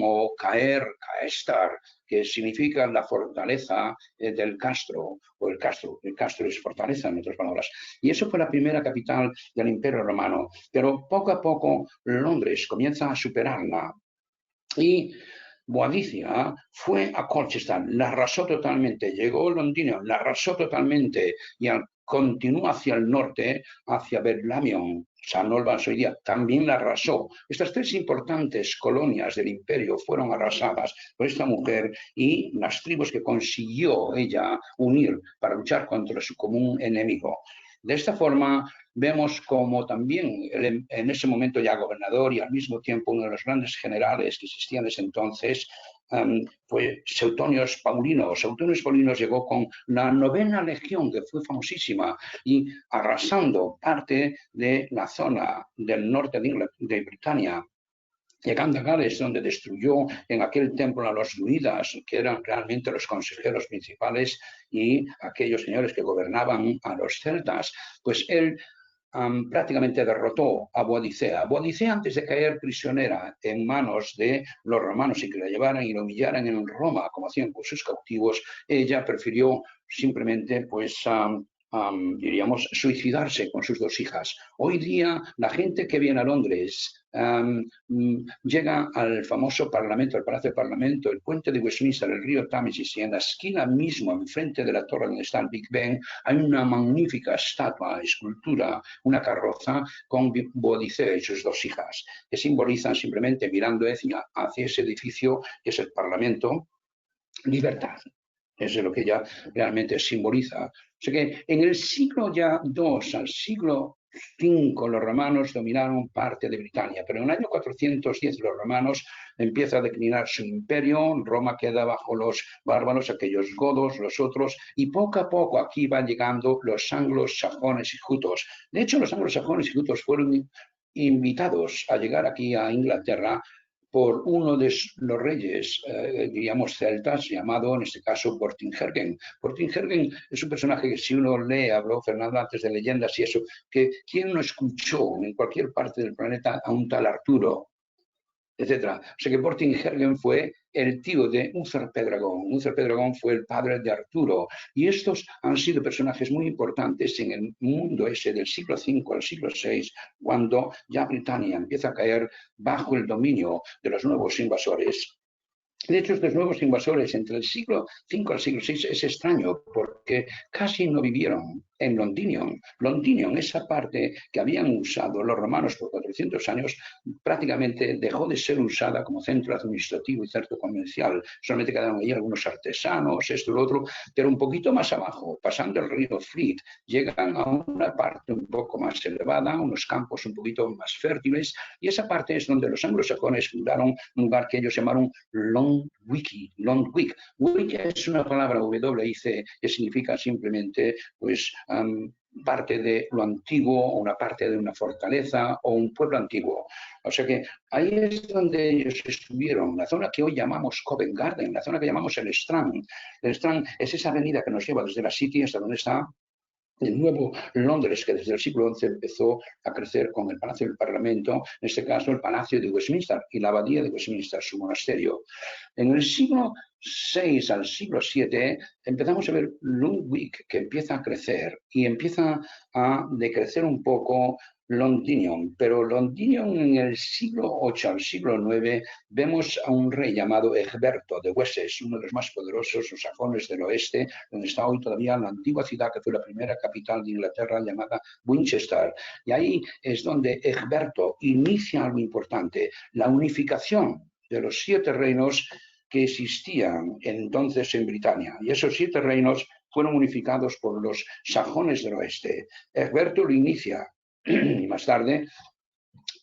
[SPEAKER 1] o Caestar, que significa la fortaleza del Castro, o el Castro es fortaleza, en otras palabras. Y eso fue la primera capital del Imperio Romano, pero poco a poco Londres comienza a superarla. Y Boadicea fue a Colchester, la arrasó totalmente, llegó Londinium, la arrasó totalmente y continuó hacia el norte, hacia Verulamium, St. Albans hoy día, también la arrasó. Estas 3 importantes colonias del imperio fueron arrasadas por esta mujer y las tribus que consiguió ella unir para luchar contra su común enemigo. De esta forma, vemos como también en ese momento ya gobernador y al mismo tiempo uno de los grandes generales que existían en ese entonces, pues Suetonius Paulinus. Suetonius Paulinus llegó con la 9ª legión, que fue famosísima, y arrasando parte de la zona del norte de Britania, llegando a Gales, donde destruyó en aquel templo a los druidas, que eran realmente los consejeros principales y aquellos señores que gobernaban a los celtas. Pues él prácticamente derrotó a Boadicea. Boadicea, antes de caer prisionera en manos de los romanos y que la llevaran y la humillaran en Roma, como hacían con sus cautivos, ella prefirió simplemente, pues, diríamos, suicidarse con sus 2 hijas. Hoy día, la gente que viene a Londres llega al famoso Parlamento, al Palacio del Parlamento, el puente de Westminster, el río Támesis, y en la esquina mismo, enfrente de la torre donde está el Big Ben, hay una magnífica estatua, escultura, una carroza con Boadicea y sus 2 hijas, que simbolizan simplemente, mirando hacia ese edificio, que es el Parlamento, libertad. Eso es lo que ella realmente simboliza. O sea que en el siglo ya II al siglo V los romanos dominaron parte de Britania, pero en el año 410 los romanos empieza a declinar su imperio, Roma queda bajo los bárbaros, aquellos godos, los otros, y poco a poco aquí van llegando los anglosajones y jutos. De hecho, los anglosajones y jutos fueron invitados a llegar aquí a Inglaterra por uno de los reyes, diríamos, celtas, llamado en este caso Vortigern. Vortigern es un personaje que, si uno lee, habló Fernando antes de leyendas y eso, que quién no escuchó en cualquier parte del planeta a un tal Arturo, etcétera. O sea que Vortigern fue el tío de Uther Pendragon. Uther Pendragon fue el padre de Arturo. Y estos han sido personajes muy importantes en el mundo ese del siglo V al siglo VI, cuando ya Britania empieza a caer bajo el dominio de los nuevos invasores. De hecho, estos nuevos invasores entre el siglo V al siglo VI es extraño porque casi no vivieron en Londinium. Londinium, esa parte que habían usado los romanos por 400 años, prácticamente dejó de ser usada como centro administrativo y centro comercial. Solamente quedaron ahí algunos artesanos, esto y lo otro, pero un poquito más abajo, pasando el río Fleet, llegan a una parte un poco más elevada, unos campos un poquito más fértiles, y esa parte es donde los anglosajones fundaron un lugar que ellos llamaron Londwiki. Wiki es una palabra WIC que significa simplemente, pues, parte de lo antiguo, o una parte de una fortaleza o un pueblo antiguo. O sea que ahí es donde ellos estuvieron, la zona que hoy llamamos Covent Garden, la zona que llamamos el Strand. El Strand es esa avenida que nos lleva desde la City hasta donde está el nuevo Londres, que desde el siglo XI empezó a crecer con el Palacio del Parlamento, en este caso el Palacio de Westminster y la Abadía de Westminster, su monasterio. En el siglo VI al siglo VII empezamos a ver Londwijk, que empieza a crecer y empieza a decrecer un poco Londinium, pero Londinium en el siglo VIII al siglo IX vemos a un rey llamado Egberto de Wessex, uno de los más poderosos, los sajones del oeste, donde está hoy todavía la antigua ciudad que fue la primera capital de Inglaterra, llamada Winchester. Y ahí es donde Egberto inicia algo importante, la unificación de los 7 reinos que existían entonces en Britania. Y esos 7 reinos fueron unificados por los sajones del oeste. Egberto lo inicia. Y más tarde,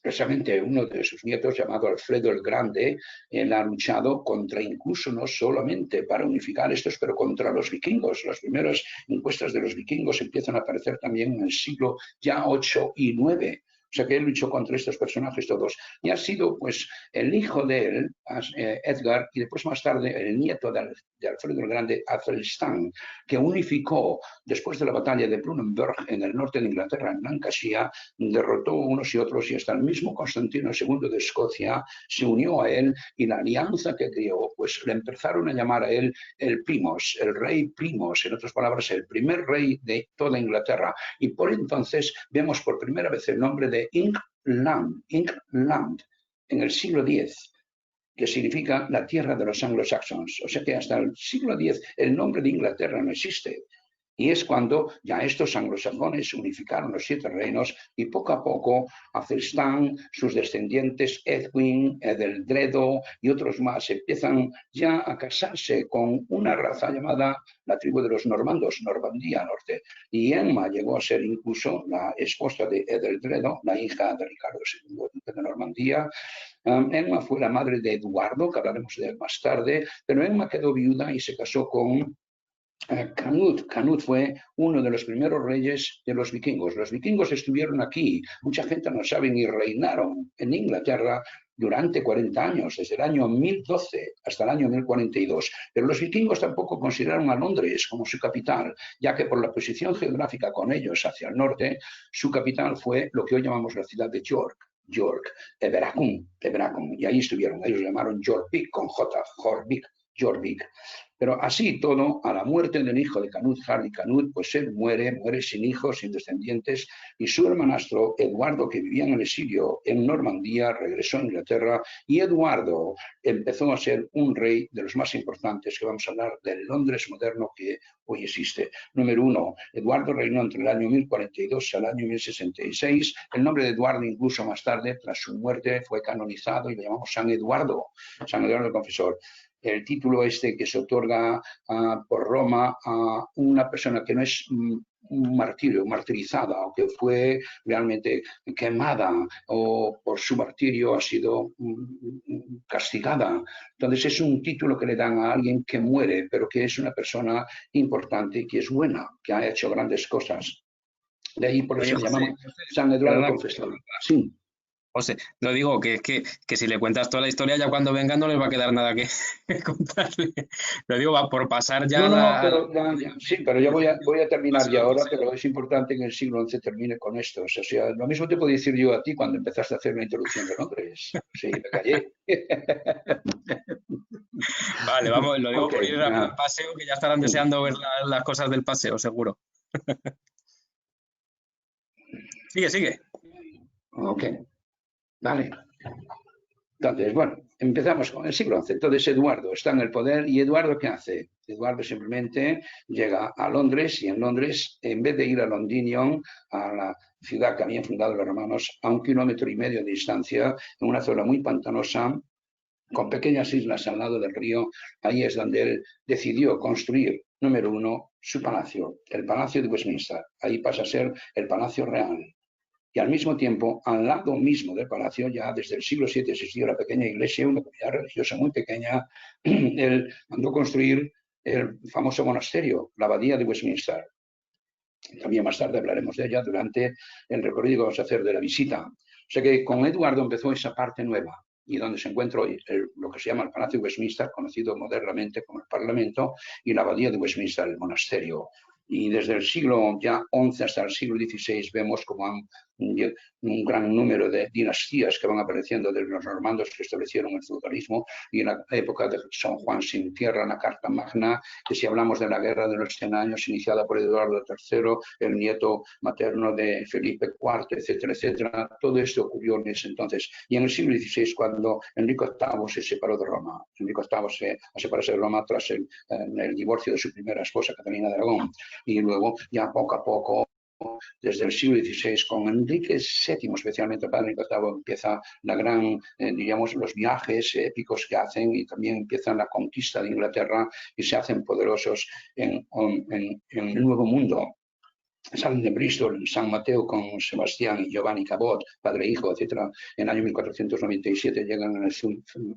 [SPEAKER 1] precisamente uno de sus nietos, llamado Alfredo el Grande, él ha luchado contra, incluso no solamente para unificar estos, pero contra los vikingos. Las primeras encuestas de los vikingos empiezan a aparecer también en el siglo ya 8 y 9. O sea que él luchó contra estos personajes todos. Y ha sido, pues, el hijo de él, Edgar, y después más tarde el nieto de Alfredo el Grande, Athelstan, que unificó, después de la batalla de Brunanburh en el norte de Inglaterra, en Lancashire, derrotó unos y otros, y hasta el mismo Constantino II de Escocia se unió a él, y la alianza que creó, pues le empezaron a llamar a él el Primos, el rey Primos, en otras palabras, el primer rey de toda Inglaterra. Y por entonces vemos por primera vez el nombre de England, en el siglo X, que significa la tierra de los anglosaxons. O sea que hasta el siglo X el nombre de Inglaterra no existe. Y es cuando ya estos anglosajones unificaron los 7 reinos y poco a poco Athelstan, sus descendientes Edwin, Edeltredo y otros más empiezan ya a casarse con una raza llamada la tribu de los normandos, Normandía Norte. Y Emma llegó a ser incluso la esposa de Edeltredo, la hija de Ricardo II, duque de Normandía. Emma fue la madre de Eduardo, que hablaremos de él más tarde, pero Emma quedó viuda y se casó con Canut. Canut fue uno de los primeros reyes de los vikingos. Los vikingos estuvieron aquí, mucha gente no sabe, y reinaron en Inglaterra durante 40 años, desde el año 1012 hasta el año 1042. Pero los vikingos tampoco consideraron a Londres como su capital, ya que por la posición geográfica con ellos hacia el norte, su capital fue lo que hoy llamamos la ciudad de York. Everacum, y ahí estuvieron. Ellos llamaron Jorvik con J, Jorvik. Pero así todo, a la muerte del hijo de Canut, Hardy Canut, pues él muere sin hijos, sin descendientes, y su hermanastro Eduardo, que vivía en el exilio en Normandía, regresó a Inglaterra, y Eduardo empezó a ser un rey de los más importantes, que vamos a hablar del Londres moderno que hoy existe. Número 1, Eduardo reinó entre el año 1042 al año 1066. El nombre de Eduardo, incluso más tarde, tras su muerte, fue canonizado y le llamamos San Eduardo el Confesor. El título este que se otorga por Roma a una persona que no es un martirio, martirizada, o que fue realmente quemada o por su martirio ha sido castigada. Entonces es un título que le dan a alguien que muere, pero que es una persona importante y que es buena, que ha hecho grandes cosas. De ahí por eso le llamamos San Eduardo Confesor. Sí.
[SPEAKER 5] José, lo digo, que si le cuentas toda la historia, ya cuando vengan no les va a quedar nada que contarle. Lo digo, va por pasar ya
[SPEAKER 1] sí, pero ya voy a terminar ya ahora, pero es importante que el siglo XI termine con esto. O sea, lo mismo te puedo decir yo a ti cuando empezaste a hacer la introducción de Londres. Sí, me callé.
[SPEAKER 5] Vale, vamos, lo digo por ir al paseo, que ya estarán deseando ver las cosas del paseo, seguro. Sigue.
[SPEAKER 1] Ok. Vale. Entonces, bueno, empezamos con el siglo XI. Entonces, Eduardo está en el poder. ¿Y Eduardo qué hace? Eduardo simplemente llega a Londres, y en Londres, en vez de ir a Londinium, a la ciudad que habían fundado los romanos, a 1,5 kilómetros de distancia, en una zona muy pantanosa, con pequeñas islas al lado del río, ahí es donde él decidió construir, número 1, su palacio, el Palacio de Westminster. Ahí pasa a ser el Palacio Real. Y al mismo tiempo, al lado mismo del palacio, ya desde el siglo VII existía una pequeña iglesia, una comunidad religiosa muy pequeña. Él mandó construir el famoso monasterio, la Abadía de Westminster. También más tarde hablaremos de ella durante el recorrido que vamos a hacer de la visita. O sea que con Eduardo empezó esa parte nueva, y donde se encuentra hoy lo que se llama el Palacio de Westminster, conocido modernamente como el Parlamento, y la Abadía de Westminster, el monasterio. Y desde el siglo ya XI hasta el siglo XVI vemos como un gran número de dinastías que van apareciendo de los normandos que establecieron el feudalismo, y en la época de San Juan sin tierra, la Carta Magna, que si hablamos de la Guerra de los 100 años iniciada por Eduardo III, el nieto materno de Felipe IV, etcétera, etcétera, todo esto ocurrió en ese entonces. Y en el siglo XVI, cuando Enrique VIII se separó de Roma, Enrique VIII se separó de Roma tras el divorcio de su primera esposa, Catalina de Aragón, y luego ya poco a poco, desde el siglo XVI, con Enrique VII, especialmente el padre Enrique VIII, empieza la gran, diríamos, los viajes épicos que hacen, y también empiezan la conquista de Inglaterra y se hacen poderosos en el Nuevo Mundo. Salen de Bristol, San Mateo, con Sebastián y Giovanni Cabot, padre e hijo, etc. En el año 1497 llegan a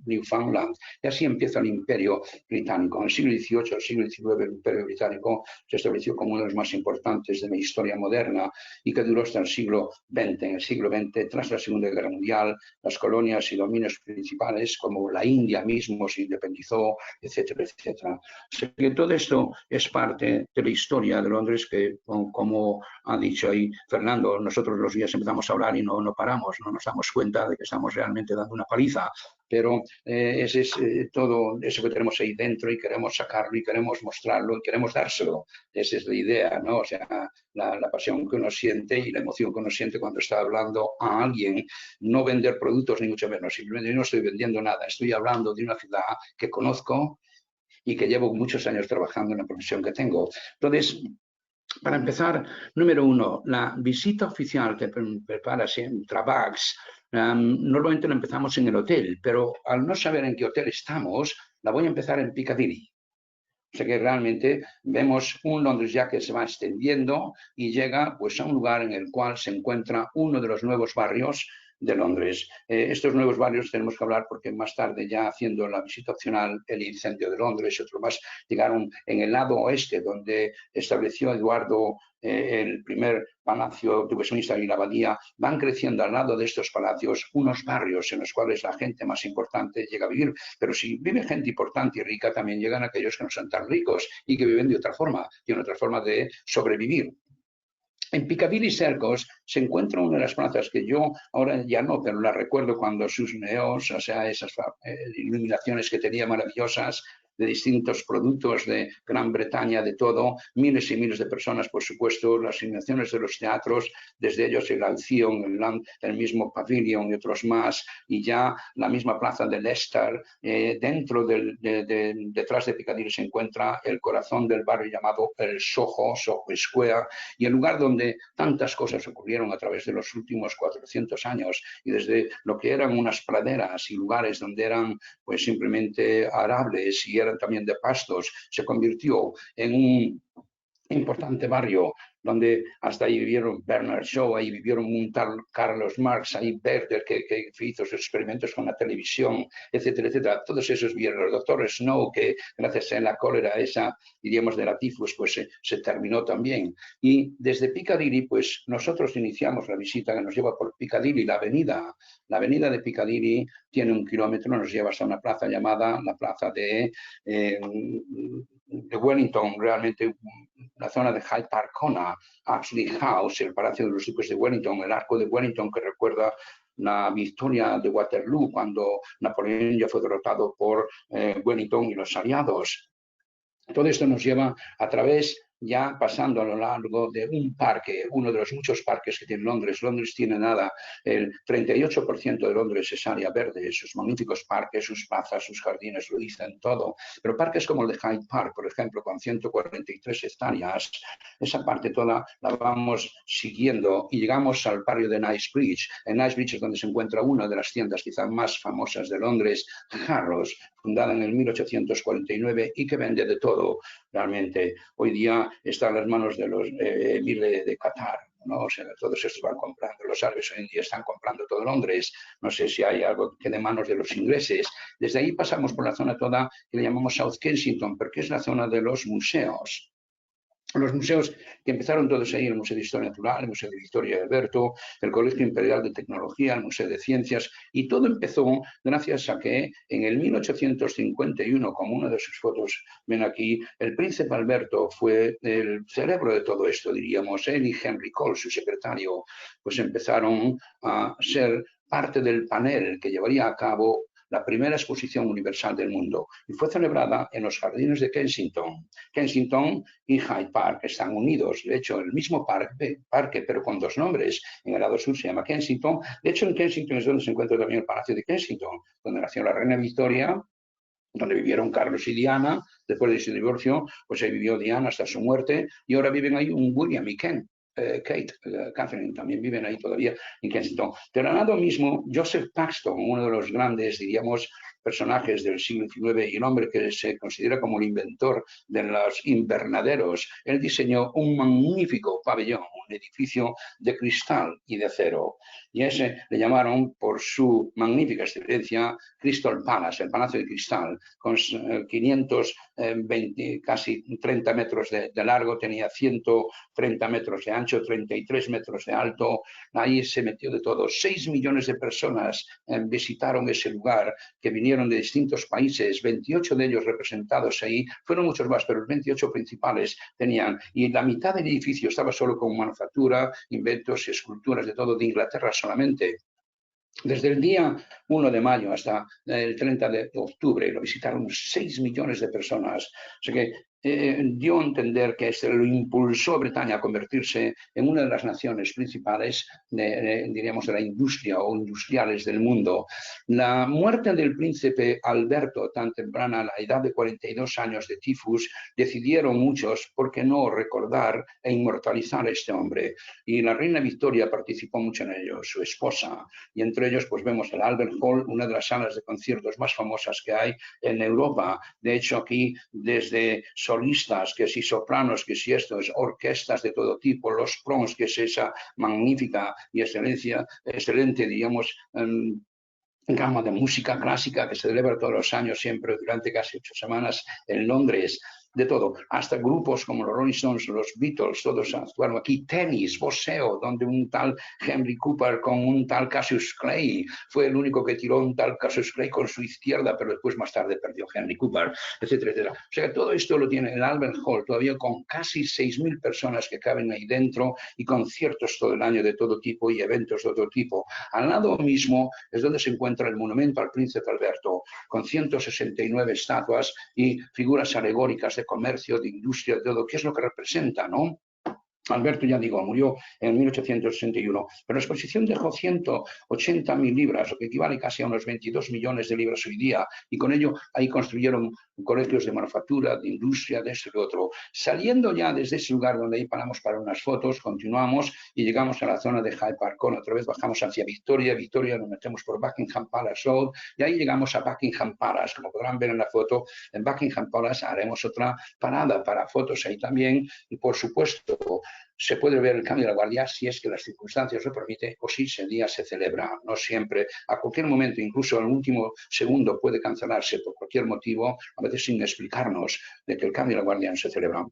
[SPEAKER 1] Newfoundland, y así empieza el Imperio Británico. En el siglo XVIII, el siglo XIX, el Imperio Británico se estableció como uno de los más importantes de la historia moderna, y que duró hasta el siglo XX. En el siglo XX, tras la Segunda Guerra Mundial, las colonias y dominios principales, como la India mismo, se independizó, etcétera, etcétera. Así que todo esto es parte de la historia de Londres, que, como ha dicho ahí Fernando, nosotros los días empezamos a hablar y no paramos, no nos damos cuenta de que estamos realmente dando una paliza, pero ese es todo eso que tenemos ahí dentro, y queremos sacarlo y queremos mostrarlo y queremos dárselo. Esa es la idea, ¿no? O sea, la pasión que uno siente y la emoción que uno siente cuando está hablando a alguien. No vender productos ni mucho menos, simplemente yo no estoy vendiendo nada, estoy hablando de una ciudad que conozco y que llevo muchos años trabajando en la profesión que tengo. Entonces, Para empezar, número uno, la visita oficial que prepara siempre Travax, normalmente la empezamos en el hotel, pero al no saber en qué hotel estamos, la voy a empezar en Piccadilly. O sea que realmente vemos un Londres ya que se va extendiendo y llega pues, a un lugar en el cual se encuentra uno de los nuevos barrios de Londres. Estos nuevos barrios tenemos que hablar porque más tarde, ya haciendo la visita opcional, el incendio de Londres y otros más, llegaron en el lado oeste, donde estableció Eduardo el primer palacio de Westminster y la abadía. Van creciendo al lado de estos palacios unos barrios en los cuales la gente más importante llega a vivir. Pero si vive gente importante y rica, también llegan aquellos que no son tan ricos y que viven de otra forma, tienen otra forma de sobrevivir. En Piccadilly Circus se encuentra una de las plazas que yo ahora ya no, pero la recuerdo cuando sus neos, o sea, esas iluminaciones que tenía maravillosas, de distintos productos de Gran Bretaña, de todo, miles y miles de personas, por supuesto, las iluminaciones de los teatros, desde ellos el Alcyon, el mismo Pavilion y otros más, y ya la misma plaza de Leicester. Dentro detrás de Piccadilly se encuentra el corazón del barrio llamado el Soho Square, y el lugar donde tantas cosas ocurrieron a través de los últimos 400 años, y desde lo que eran unas praderas y lugares donde eran pues simplemente arables y eran también de pastos, se convirtió en un importante barrio donde hasta ahí vivieron Bernard Shaw, ahí vivieron un tal Carlos Marx, ahí Werther que hizo sus experimentos con la televisión, etcétera, etcétera. Todos esos vieron. El doctor Snow, que gracias a la cólera esa, diríamos, de la tifus, pues se terminó también. Y desde Piccadilly, pues nosotros iniciamos la visita que nos lleva por Piccadilly, la avenida de Piccadilly tiene 1 kilómetro, nos lleva hasta una plaza llamada la plaza de Wellington, realmente la zona de Hyde Park Corner, Apsley House, el Palacio de los Duques de Wellington, el Arco de Wellington, que recuerda la victoria de Waterloo cuando Napoleón ya fue derrotado por Wellington y los aliados. Todo esto nos lleva a través, ya pasando a lo largo de un parque, uno de los muchos parques que tiene Londres. Londres tiene nada, el 38% de Londres es área verde, sus magníficos parques, sus plazas, sus jardines, lo dicen todo. Pero parques como el de Hyde Park, por ejemplo, con 143 hectáreas, esa parte toda la vamos siguiendo y llegamos al barrio de Knightsbridge. En Knightsbridge es donde se encuentra una de las tiendas quizá más famosas de Londres, Harrods, fundada en el 1849 y que vende de todo. Realmente hoy día está en las manos de los emirs de Qatar, ¿no? O sea, todos estos van comprando. Los árabes hoy en día están comprando todo Londres. No sé si hay algo que de manos de los ingleses. Desde ahí pasamos por la zona toda que le llamamos South Kensington, porque es la zona de los museos. Los museos que empezaron todos ahí, el Museo de Historia Natural, el Museo de Victoria y Alberto, el Colegio Imperial de Tecnología, el Museo de Ciencias, y todo empezó gracias a que en el 1851, como una de sus fotos ven aquí, el príncipe Alberto fue el cerebro de todo esto, diríamos. Él y Henry Cole, su secretario, pues empezaron a ser parte del panel que llevaría a cabo la primera exposición universal del mundo, y fue celebrada en los jardines de Kensington. Kensington y Hyde Park están unidos. De hecho, el mismo parque, pero con dos nombres. En el lado sur se llama Kensington. De hecho, en Kensington es donde se encuentra también el Palacio de Kensington, donde nació la reina Victoria, donde vivieron Carlos y Diana. Después de su divorcio, pues ahí vivió Diana hasta su muerte, y ahora viven ahí un William y Catherine también viven ahí todavía en Kensington. Pero al lado mismo, Joseph Paxton, uno de los grandes, diríamos, personajes del siglo XIX y el hombre que se considera como el inventor de los invernaderos, él diseñó un magnífico pabellón, un edificio de cristal y de acero. Y ese le llamaron, por su magnífica excelencia, Crystal Palace, el Palacio de Cristal, con 520, casi 30 metros de largo, tenía 130 metros de ancho, 33 metros de alto. Ahí se metió de todo. 6 millones de personas visitaron ese lugar, que vinieron de distintos países, 28 de ellos representados ahí. Fueron muchos más, pero los 28 principales tenían. Y la mitad del edificio estaba solo con manufactura, inventos y esculturas de todo, de Inglaterra solamente. Desde el día 1 de mayo hasta el 30 de octubre lo visitaron 6 millones de personas. O sea que dio a entender que se lo impulsó a Bretaña a convertirse en una de las naciones principales, diríamos, de la industria o industriales del mundo. La muerte del príncipe Alberto, tan temprana, a la edad de 42 años de tifus, decidieron muchos, ¿por qué no recordar e inmortalizar a este hombre? Y la reina Victoria participó mucho en ello, su esposa, y entre ellos pues vemos el Albert Hall, una de las salas de conciertos más famosas que hay en Europa. De hecho, aquí desde solistas, que si sopranos, que si esto es orquestas de todo tipo, los Proms, que es esa magnífica y excelente, digamos, gama de música clásica que se celebra todos los años, siempre durante casi 8 semanas en Londres. De todo, hasta grupos como los Rolling Stones, los Beatles, todos actuaron aquí. Tenis, boxeo, donde un tal Henry Cooper con un tal Cassius Clay fue el único que tiró un tal Cassius Clay con su izquierda, pero después más tarde perdió Henry Cooper, etcétera, etcétera. O sea que todo esto lo tiene el Albert Hall, todavía con casi 6.000 personas que caben ahí dentro y conciertos todo el año de todo tipo y eventos de otro tipo. Al lado mismo es donde se encuentra el monumento al príncipe Alberto, con 169 estatuas y figuras alegóricas de comercio, de industria, de todo, ¿qué es lo que representa, no? Alberto, ya digo, murió en 1861, pero la exposición dejó 180.000 libras, lo que equivale casi a unos 22 millones de libras hoy día, y con ello ahí construyeron colegios de manufactura, de industria, de esto y de otro. Saliendo ya desde ese lugar donde ahí paramos para unas fotos, continuamos y llegamos a la zona de Hyde Park Corner, otra vez bajamos hacia Victoria, nos metemos por Buckingham Palace Road y ahí llegamos a Buckingham Palace. Como podrán ver en la foto, en Buckingham Palace haremos otra parada para fotos ahí también y, por supuesto, se puede ver el cambio de la guardia si es que las circunstancias lo permiten o si ese día se celebra. No siempre, a cualquier momento, incluso al último segundo puede cancelarse por cualquier motivo, a veces sin explicarnos de que el cambio de la guardia no se celebra.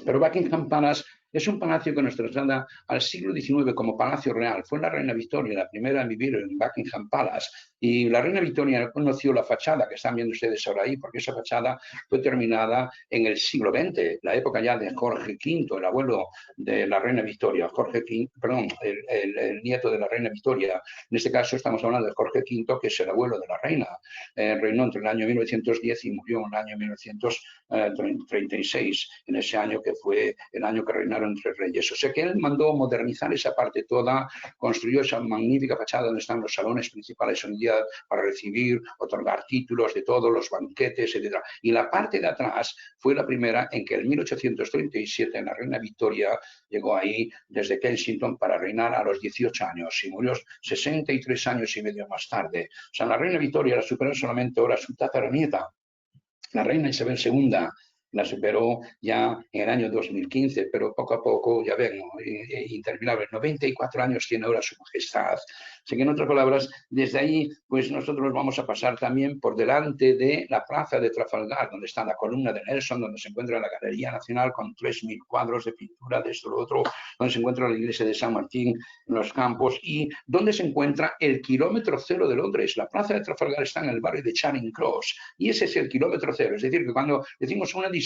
[SPEAKER 1] Pero Buckingham Palace es un palacio que nos traslada al siglo XIX como palacio real. Fue la reina Victoria la primera en vivir en Buckingham Palace. Y la reina Victoria conoció la fachada que están viendo ustedes ahora ahí, porque esa fachada fue terminada en el siglo XX, la época ya de Jorge V, el abuelo de la reina Victoria, el nieto de la reina Victoria. En este caso estamos hablando de Jorge V, que es el abuelo de la reina. Reinó entre el año 1910 y murió en el año 1936, en ese año que fue el año que reinaron entre reyes. O sea que él mandó modernizar esa parte toda, construyó esa magnífica fachada donde están los salones principales hoy en día para recibir, otorgar títulos de todos los banquetes, etc. Y la parte de atrás fue la primera en que en 1837 la reina Victoria llegó ahí desde Kensington para reinar a los 18 años y murió 63 años y medio más tarde. O sea, la reina Victoria la superó solamente ahora su tataranieta, la reina Isabel II, la superó ya en el año 2015, pero poco a poco, ya ven, interminable, 94 años tiene ahora su majestad. Así que, en otras palabras, desde ahí, pues nosotros vamos a pasar también por delante de la plaza de Trafalgar, donde está la columna de Nelson, donde se encuentra la Galería Nacional con 3.000 cuadros de pintura de esto, lo otro, donde se encuentra la iglesia de San Martín en los campos y donde se encuentra el kilómetro cero de Londres. La plaza de Trafalgar está en el barrio de Charing Cross y ese es el kilómetro cero. Es decir, que cuando decimos una distancia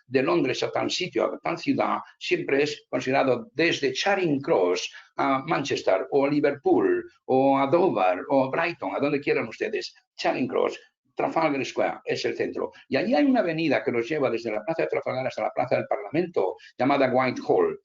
[SPEAKER 1] de Londres a tal sitio, a tal ciudad, siempre es considerado desde Charing Cross a Manchester o a Liverpool o a Dover o a Brighton, a donde quieran ustedes. Charing Cross, Trafalgar Square es el centro. Y allí hay una avenida que nos lleva desde la plaza de Trafalgar hasta la plaza del Parlamento, llamada Whitehall.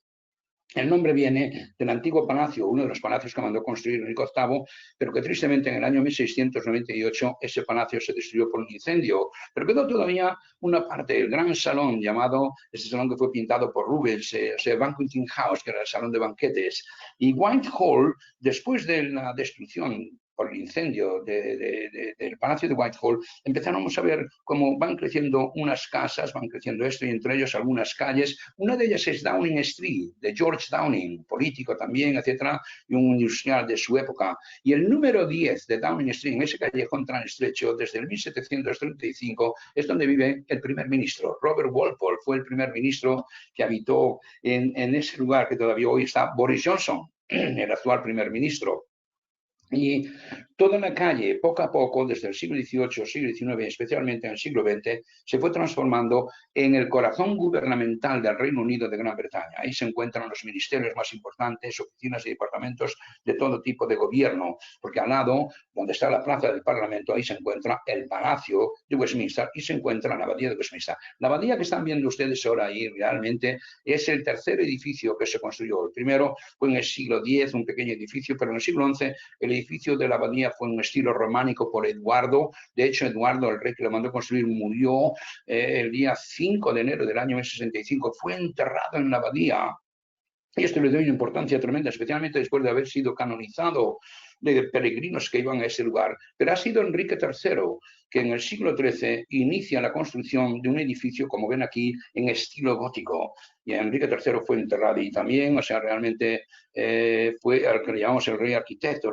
[SPEAKER 1] El nombre viene del antiguo palacio, uno de los palacios que mandó construir Enrique VIII, pero que tristemente en el año 1698 ese palacio se destruyó por un incendio. Pero quedó todavía una parte, el gran salón llamado, ese salón que fue pintado por Rubens, o sea, Banqueting House, que era el salón de banquetes. Y Whitehall, después de la destrucción por el incendio del Palacio de Whitehall, empezamos a ver cómo van creciendo unas casas, van creciendo esto, y entre ellos algunas calles. Una de ellas es Downing Street, de George Downing, político también, etcétera, y un industrial de su época. Y el número 10 de Downing Street, en ese callejón tan estrecho, desde el 1735, es donde vive el primer ministro. Robert Walpole fue el primer ministro que habitó en ese lugar que todavía hoy está Boris Johnson, el actual primer ministro. Y Toda la calle, poco a poco, desde el siglo XVIII, siglo XIX, especialmente en el siglo XX, se fue transformando en el corazón gubernamental del Reino Unido de Gran Bretaña. Ahí se encuentran los ministerios más importantes, oficinas y departamentos de todo tipo de gobierno, porque al lado, donde está la plaza del Parlamento, ahí se encuentra el Palacio de Westminster y se encuentra la Abadía de Westminster. La abadía que están viendo ustedes ahora ahí realmente es el tercer edificio que se construyó. El primero fue en el siglo X, un pequeño edificio, pero en el siglo XI el edificio de la abadía fue en un estilo románico por Eduardo. De hecho, Eduardo, el rey que lo mandó construir, murió el día 5 de enero del año 65. Fue enterrado en la abadía. Y esto le doy una importancia tremenda, especialmente después de haber sido canonizado de peregrinos que iban a ese lugar. Pero ha sido Enrique III que en el siglo XIII inicia la construcción de un edificio, como ven aquí, en estilo gótico. Y Enrique III fue enterrado y también, o sea, realmente fue al que le llamamos el rey arquitecto,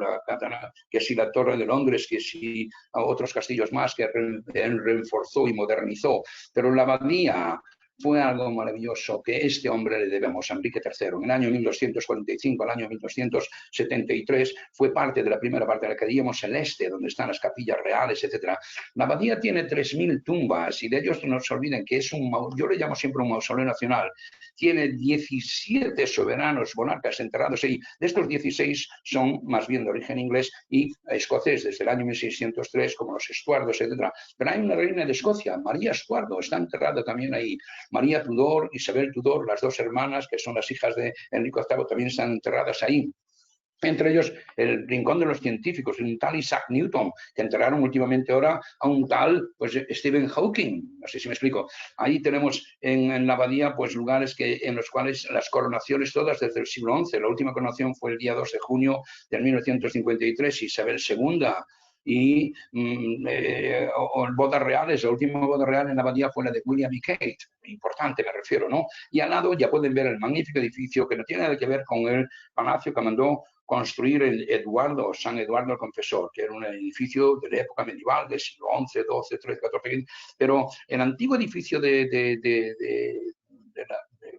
[SPEAKER 1] que si la Torre de Londres, que si otros castillos más que él reforzó y modernizó. Pero la abadía fue algo maravilloso que este hombre le debemos a Enrique III. En el año 1245 al año 1273 fue parte de la primera parte de la que llamamos el este, donde están las capillas reales, etc. La abadía tiene 3.000 tumbas y de ellos no se olviden que es yo le llamo siempre un mausoleo nacional. Tiene 17 soberanos monarcas enterrados ahí. De estos 16 son más bien de origen inglés y escocés desde el año 1603, como los Estuardos, etc. Pero hay una reina de Escocia, María Estuardo, está enterrada también ahí. María Tudor, Isabel Tudor, las dos hermanas, que son las hijas de Enrique VIII, también están enterradas ahí. Entre ellos, el rincón de los científicos, un tal Isaac Newton, que enterraron últimamente ahora a un tal pues, Stephen Hawking, no sé si me explico. Ahí tenemos en la abadía pues, lugares en los cuales las coronaciones todas desde el siglo XI, la última coronación fue el día 2 de junio de 1953, Isabel II, y bodas reales, la última boda real en la abadía fue la de William y Kate, importante me refiero, ¿no? Y al lado ya pueden ver el magnífico edificio que no tiene nada que ver con el palacio que mandó construir San Eduardo el Confesor, que era un edificio de la época medieval, del siglo XI, XII, XIII, XIV, pero el antiguo edificio de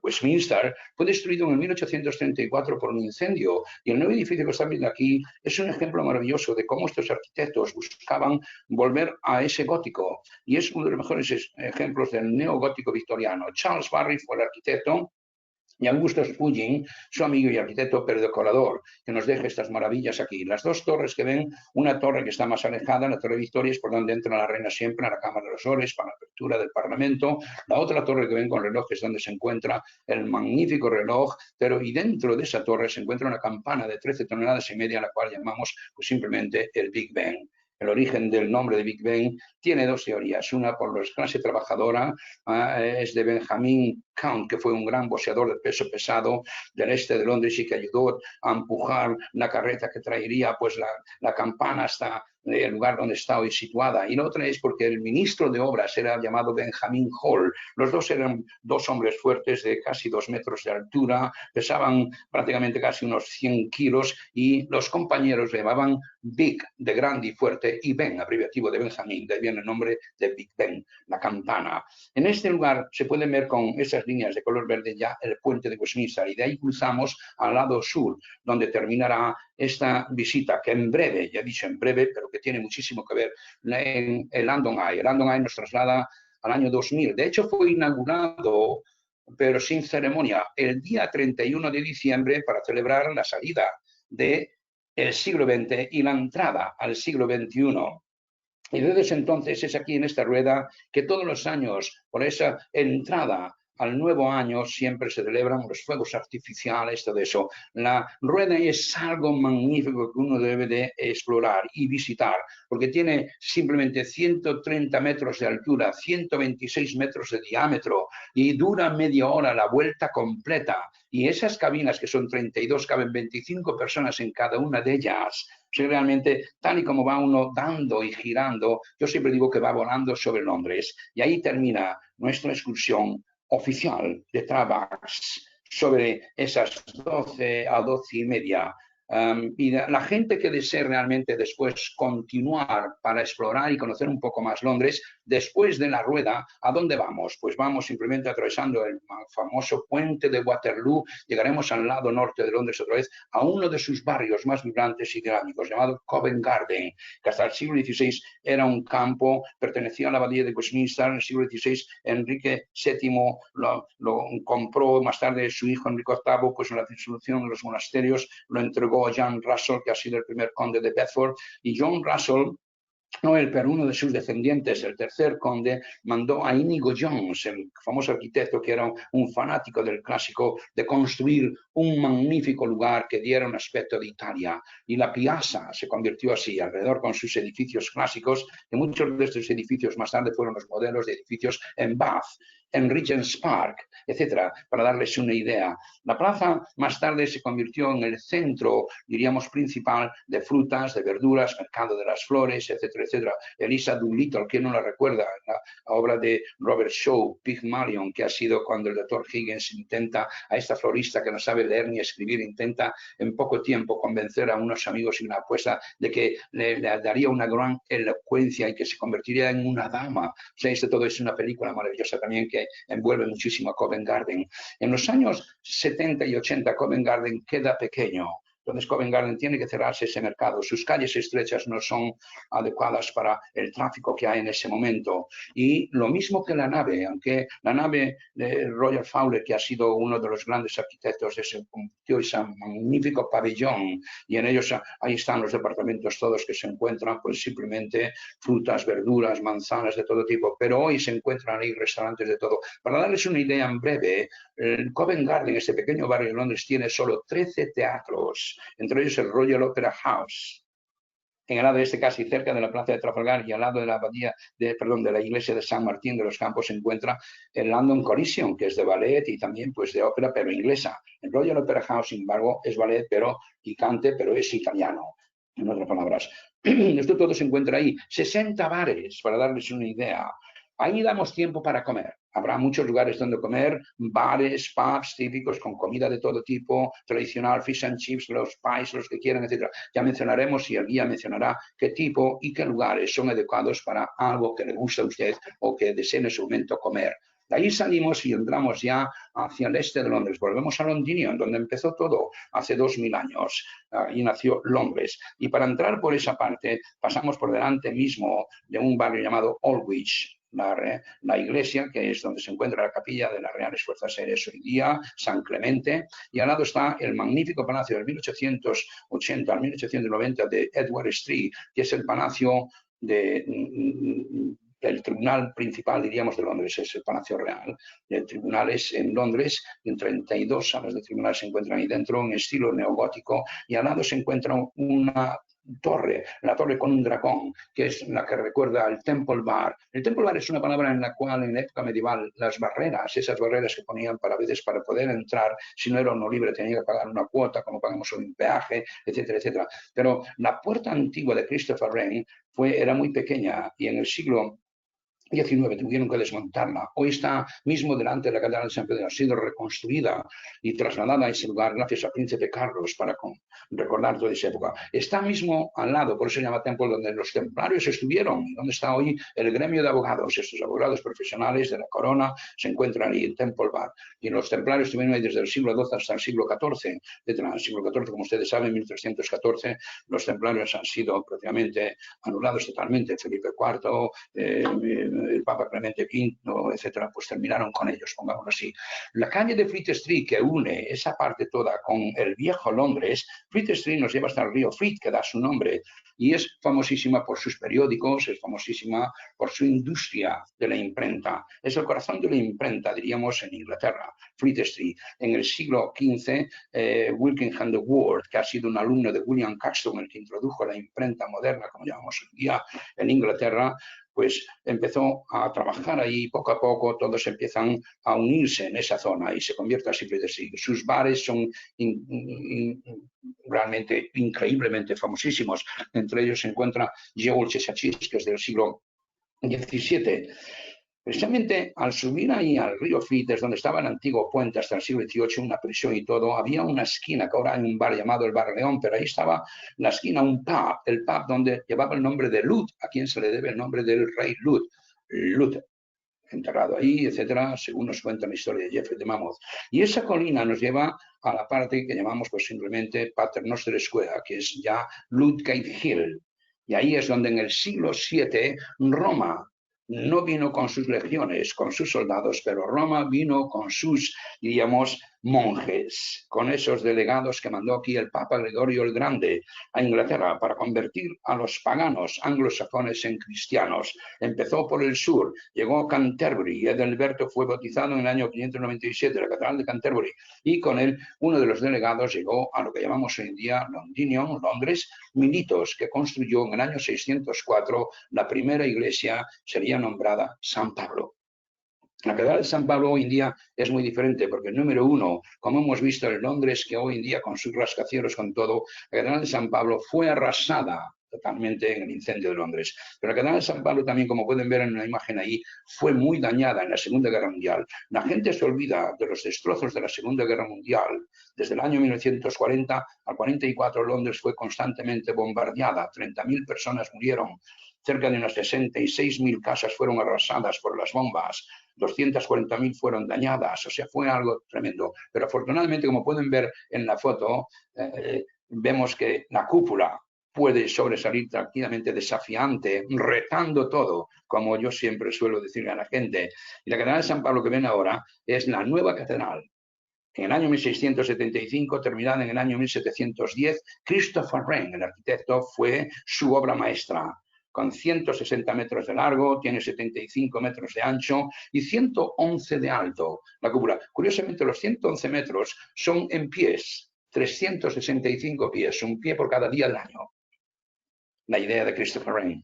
[SPEAKER 1] Westminster fue destruido en el 1834 por un incendio y el nuevo edificio que están viendo aquí es un ejemplo maravilloso de cómo estos arquitectos buscaban volver a ese gótico y es uno de los mejores ejemplos del neogótico victoriano. Charles Barry fue el arquitecto y Augustus Pugin, su amigo y arquitecto perdecorador, que nos deja estas maravillas aquí. Las dos torres que ven, una torre que está más alejada, la Torre Victoria, es por donde entra la reina siempre, a la Cámara de los Ores, para la apertura del Parlamento. La otra torre que ven con reloj es donde se encuentra el magnífico reloj, pero y dentro de esa torre se encuentra una campana de 13 toneladas y media, la cual llamamos pues, simplemente el Big Ben. El origen del nombre de Big Ben tiene dos teorías. Una por la clase trabajadora, es de Benjamin Count, que fue un gran boxeador de peso pesado del este de Londres y que ayudó a empujar la carreta que traería pues, la campana hasta el lugar donde está hoy situada. Y la otra es porque el ministro de Obras era llamado Benjamin Hall. Los dos eran dos hombres fuertes de casi 2 metros de altura, pesaban prácticamente casi unos 100 kilos y los compañeros le llamaban Big, de grande y fuerte, y Ben, abreviativo de Benjamin, de ahí viene el nombre de Big Ben, la campana. En este lugar se pueden ver con esas líneas de color verde ya el puente de Westminster y de ahí cruzamos al lado sur, donde terminará esta visita que en breve, ya he dicho en breve, pero que tiene muchísimo que ver en el London Eye. El London Eye nos traslada al año 2000. De hecho, fue inaugurado, pero sin ceremonia, el día 31 de diciembre para celebrar la salida del siglo XX y la entrada al siglo XXI. Y desde entonces es aquí en esta rueda que todos los años, por esa entrada al nuevo año, siempre se celebran los fuegos artificiales, todo eso. La rueda es algo magnífico que uno debe de explorar y visitar, porque tiene simplemente 130 metros de altura, 126 metros de diámetro y dura media hora la vuelta completa. Y esas cabinas, que son 32, caben 25 personas en cada una de ellas. Si realmente, tal y como va uno dando y girando, yo siempre digo que va volando sobre Londres. Y ahí termina nuestra excursión oficial de Travax sobre esas 12 a 12 y media. Y la gente que desee realmente después continuar para explorar y conocer un poco más Londres, después de la rueda, ¿a dónde vamos? Pues vamos simplemente atravesando el famoso puente de Waterloo, llegaremos al lado norte de Londres otra vez, a uno de sus barrios más vibrantes y dinámicos, llamado Covent Garden, que hasta el siglo XVI era un campo, pertenecía a la abadía de Westminster. En el siglo XVI Enrique VII lo compró, más tarde su hijo Enrique VIII, pues en la disolución de los monasterios lo entregó a John Russell, que ha sido el primer conde de Bedford, y John Russell, no él, pero uno de sus descendientes, el tercer conde, mandó a Inigo Jones, el famoso arquitecto que era un fanático del clásico, de construir un magnífico lugar que diera un aspecto de Italia. Y la Piazza se convirtió así, alrededor con sus edificios clásicos, que muchos de estos edificios más tarde fueron los modelos de edificios en Bath, en Regent's Park, etcétera, para darles una idea. La plaza más tarde se convirtió en el centro, diríamos, principal de frutas, de verduras, mercado de las flores, etcétera, etcétera. Elisa Doolittle, ¿quién no la recuerda? La obra de Robert Shaw, Pygmalion, que ha sido cuando el doctor Higgins intenta, a esta florista que no sabe leer ni escribir, intenta en poco tiempo convencer a unos amigos y una apuesta de que le daría una gran elocuencia y que se convertiría en una dama. O sea, esto todo es una película maravillosa también que envuelve muchísimo a Covent Garden. En los años 70 y 80 Covent Garden queda pequeño. Entonces Covent Garden tiene que cerrarse ese mercado. Sus calles estrechas no son adecuadas para el tráfico que hay en ese momento. Y lo mismo que la nave, aunque la nave de Roger Fowler, que ha sido uno de los grandes arquitectos, ese magnífico pabellón, y en ellos ahí están los departamentos todos que se encuentran, pues simplemente frutas, verduras, manzanas de todo tipo. Pero hoy se encuentran ahí restaurantes de todo. Para darles una idea en breve, el Covent Garden, este pequeño barrio de Londres, tiene solo 13 teatros, entre ellos el Royal Opera House, en el lado este casi cerca de la plaza de Trafalgar, y al lado de la abadía de la iglesia de San Martín de los Campos se encuentra el London Coliseum, que es de ballet y también pues de ópera, pero inglesa. El Royal Opera House, sin embargo, es ballet, pero picante, pero es italiano, en otras palabras. Esto todo se encuentra ahí. 60 bares, para darles una idea. Ahí damos tiempo para comer. Habrá muchos lugares donde comer, bares, pubs típicos con comida de todo tipo, tradicional, fish and chips, los pies, los que quieran, etc. Ya mencionaremos y el guía mencionará qué tipo y qué lugares son adecuados para algo que le gusta a usted o que desee en su momento comer. De ahí salimos y entramos ya hacia el este de Londres. Volvemos a Londinium, donde empezó todo hace 2000 años. Ahí nació Londres. Y para entrar por esa parte, pasamos por delante mismo de un barrio llamado Aldwych. La iglesia, que es donde se encuentra la capilla de las Reales Fuerzas Aéreas hoy día, San Clemente, y al lado está el magnífico palacio del 1880 al 1890 de Edward Street, que es el palacio del tribunal principal, diríamos, de Londres, es el Palacio Real. El tribunal es en Londres, en 32 salas de tribunal se encuentran ahí dentro, en estilo neogótico, y al lado se encuentra una torre, la torre con un dragón, que es la que recuerda al Temple Bar. El Temple Bar es una palabra en la cual en la época medieval las barreras, esas barreras que ponían para veces para poder entrar, si no era uno libre tenía que pagar una cuota, como pagamos hoy un peaje, etcétera, etcétera. Pero la puerta antigua de Christopher Wren era muy pequeña y en el siglo 19 tuvieron que desmontarla. Hoy está mismo delante de la Catedral de San Pedro. Ha sido reconstruida y trasladada a ese lugar gracias al príncipe Carlos para recordar toda esa época. Está mismo al lado, por eso se llama Temple, donde los templarios estuvieron, donde está hoy el gremio de abogados. Estos abogados profesionales de la corona se encuentran ahí en Temple Bar. Y los templarios estuvieron ahí desde el siglo XII hasta el siglo XIV. Desde el siglo XIV, como ustedes saben, 1314, los templarios han sido prácticamente anulados totalmente. Felipe IV, el Papa Clemente V, etcétera, pues terminaron con ellos, pongámoslo así. La calle de Fleet Street, que une esa parte toda con el viejo Londres, Fleet Street nos lleva hasta el río Fleet, que da su nombre, y es famosísima por sus periódicos, es famosísima por su industria de la imprenta. Es el corazón de la imprenta, diríamos, en Inglaterra, Fleet Street. En el siglo XV, Wilkingham de Ward, que ha sido un alumno de William Caxton, el que introdujo la imprenta moderna, como llamamos hoy día, en Inglaterra, pues empezó a trabajar ahí, poco a poco todos empiezan a unirse en esa zona y se convierte así de sí. Sus bares son realmente increíblemente famosísimos. Entre ellos se encuentra George Cheshire, que es del siglo XVII. Precisamente al subir ahí al río Fleet, desde donde estaba el antiguo puente hasta el siglo XVIII, una prisión y todo, había una esquina, que ahora hay un bar llamado el Bar León, pero ahí estaba la esquina, un pub, el pub donde llevaba el nombre de Lud, a quien se le debe el nombre del rey Lud. Luther, enterrado ahí, etcétera, según nos cuenta la historia de Jeffrey de Mammoth. Y esa colina nos lleva a la parte que llamamos pues simplemente Pater Noster Square, que es ya Ludgate Hill. Y ahí es donde en el siglo VII Roma no vino con sus legiones, con sus soldados, pero Roma vino con sus, diríamos, monjes, con esos delegados que mandó aquí el Papa Gregorio el Grande a Inglaterra para convertir a los paganos anglosajones en cristianos. Empezó por el sur, llegó a Canterbury y Edilberto fue bautizado en el año 597 en la Catedral de Canterbury, y con él uno de los delegados llegó a lo que llamamos hoy en día Londinium, Londres, Militos, que construyó en el año 604 la primera iglesia, sería nombrada San Pablo. La Catedral de San Pablo hoy en día es muy diferente porque, número uno, como hemos visto en Londres, que hoy en día con sus rascacielos, con todo, la Catedral de San Pablo fue arrasada totalmente en el incendio de Londres. Pero la Catedral de San Pablo también, como pueden ver en una imagen ahí, fue muy dañada en la Segunda Guerra Mundial. La gente se olvida de los destrozos de la Segunda Guerra Mundial. Desde el año 1940 al 44 Londres fue constantemente bombardeada, 30.000 personas murieron. Cerca de unas 66.000 casas fueron arrasadas por las bombas, 240.000 fueron dañadas, o sea, fue algo tremendo. Pero afortunadamente, como pueden ver en la foto, vemos que la cúpula puede sobresalir tranquilamente desafiante, retando todo, como yo siempre suelo decirle a la gente. Y la Catedral de San Pablo que ven ahora es la nueva catedral. En el año 1675, terminada en el año 1710, Christopher Wren, el arquitecto, fue su obra maestra. Con 160 metros de largo, tiene 75 metros de ancho y 111 de alto la cúpula. Curiosamente, los 111 metros son en pies, 365 pies, un pie por cada día del año. La idea de Christopher Wren.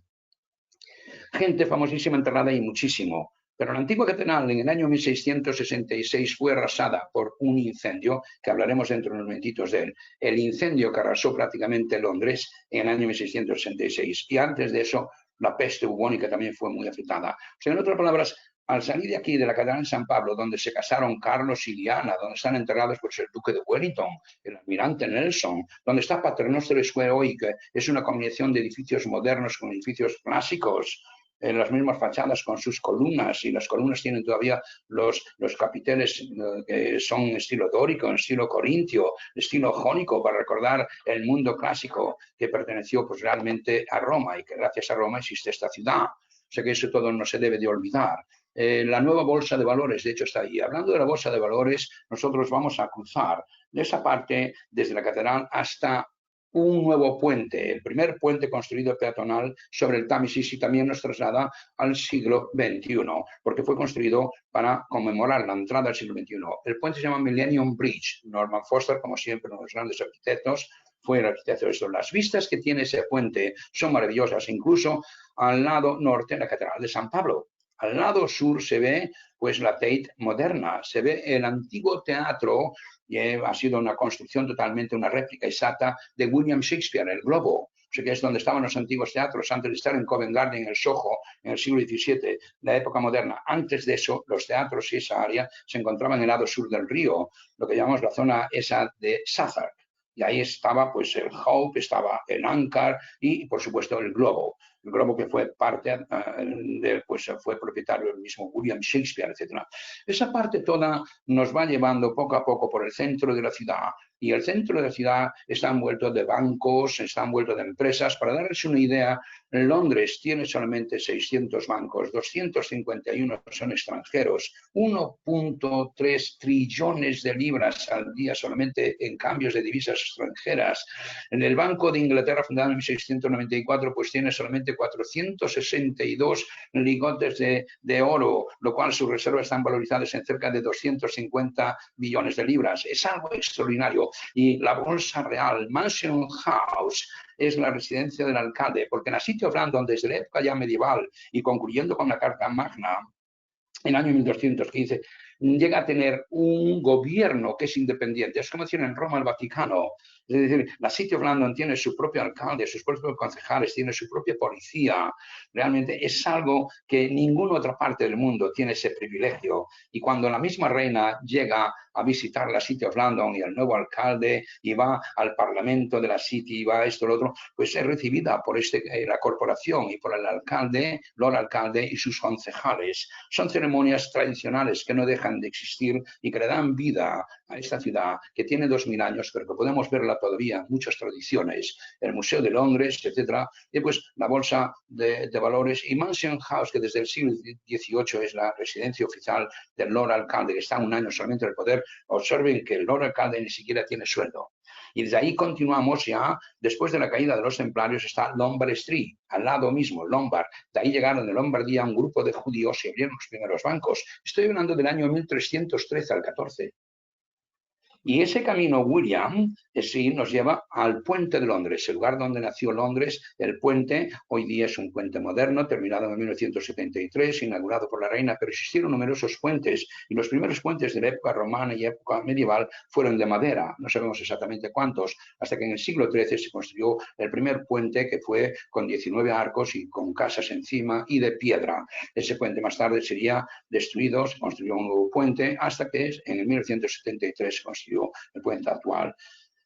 [SPEAKER 1] Gente famosísima enterrada y muchísimo. Pero la antigua catedral en el año 1666 fue arrasada por un incendio, que hablaremos dentro de unos momentitos de él. El incendio que arrasó prácticamente Londres en el año 1666. Y antes de eso, la peste bubónica también fue muy afectada. O sea, en otras palabras, al salir de aquí, de la Catedral de San Pablo, donde se casaron Carlos y Diana, donde están enterrados pues, el duque de Wellington, el almirante Nelson, donde está Pater Noster Square hoy, que es una combinación de edificios modernos con edificios clásicos, en las mismas fachadas con sus columnas, y las columnas tienen todavía los capiteles que son estilo dórico, en estilo corintio, estilo jónico, para recordar el mundo clásico que perteneció pues realmente a Roma, y que gracias a Roma existe esta ciudad. O sea que eso todo no se debe de olvidar. La nueva bolsa de valores, de hecho, está ahí. Hablando de la bolsa de valores, nosotros vamos a cruzar de esa parte desde la catedral hasta un nuevo puente, el primer puente construido peatonal sobre el Támesis, y también nos traslada al siglo XXI, porque fue construido para conmemorar la entrada al siglo XXI. El puente se llama Millennium Bridge. Norman Foster, como siempre, uno de los grandes arquitectos, fue el arquitecto de esto. Las vistas que tiene ese puente son maravillosas, incluso al lado norte de la Catedral de San Pablo. Al lado sur se ve pues la Tate moderna, se ve el antiguo teatro, y ha sido una construcción totalmente, una réplica exacta de William Shakespeare, el Globo. O sea que es donde estaban los antiguos teatros antes de estar en Covent Garden, en el Soho, en el siglo XVII, la época moderna. Antes de eso, los teatros y esa área se encontraban en el lado sur del río, lo que llamamos la zona esa de Southwark. Y ahí estaba pues el Hope, estaba el Anchor y, por supuesto, el Globo. El Globo que fue parte pues fue propietario del mismo William Shakespeare, etc. Esa parte toda nos va llevando poco a poco por el centro de la ciudad, y el centro de la ciudad está envuelto de bancos, está envuelto de empresas. Para darles una idea, Londres tiene solamente 600 bancos, 251 son extranjeros, 1.3 trillones de libras al día solamente en cambios de divisas extranjeras. En el Banco de Inglaterra, fundado en 1694, pues tiene solamente 462 lingotes de oro, lo cual sus reservas están valorizadas en cerca de 250 millones de libras. Es algo extraordinario. Y la Bolsa Real, Mansion House, es la residencia del alcalde, porque en el sitio Brandon, desde la época ya medieval y concluyendo con la Carta Magna, en el año 1215, llega a tener un gobierno que es independiente. Es como decir en Roma el Vaticano. Es decir, la City of London tiene su propio alcalde, sus propios concejales, tiene su propia policía. Realmente es algo que ninguna otra parte del mundo tiene ese privilegio. Y cuando la misma reina llega a visitar la City of London y el nuevo alcalde y va al Parlamento de la City y va a esto y lo otro, pues es recibida por la corporación y por el alcalde, Lord Alcalde y sus concejales. Son ceremonias tradicionales que no dejan de existir y que le dan vida a esta ciudad que tiene 2000 años, pero que podemos verla todavía en muchas tradiciones, el Museo de Londres, etcétera, y pues la Bolsa de Valores y Mansion House, que desde el siglo XVIII es la residencia oficial del Lord Alcalde, que está un año solamente en el poder. Observen que el Lord Alcalde ni siquiera tiene sueldo. Y desde ahí continuamos ya, después de la caída de los templarios está Lombard Street, al lado mismo, Lombard. De ahí llegaron de Lombardía un grupo de judíos y abrieron los primeros bancos. Estoy hablando del año 1313 al 14. Y ese camino, William, sí, nos lleva al puente de Londres, el lugar donde nació Londres. El puente hoy día es un puente moderno, terminado en 1973, inaugurado por la reina, pero existieron numerosos puentes y los primeros puentes de la época romana y época medieval fueron de madera, no sabemos exactamente cuántos, hasta que en el siglo XIII se construyó el primer puente que fue con 19 arcos y con casas encima y de piedra. Ese puente más tarde sería destruido, se construyó un nuevo puente hasta que en el 1973 se construyó el puente actual.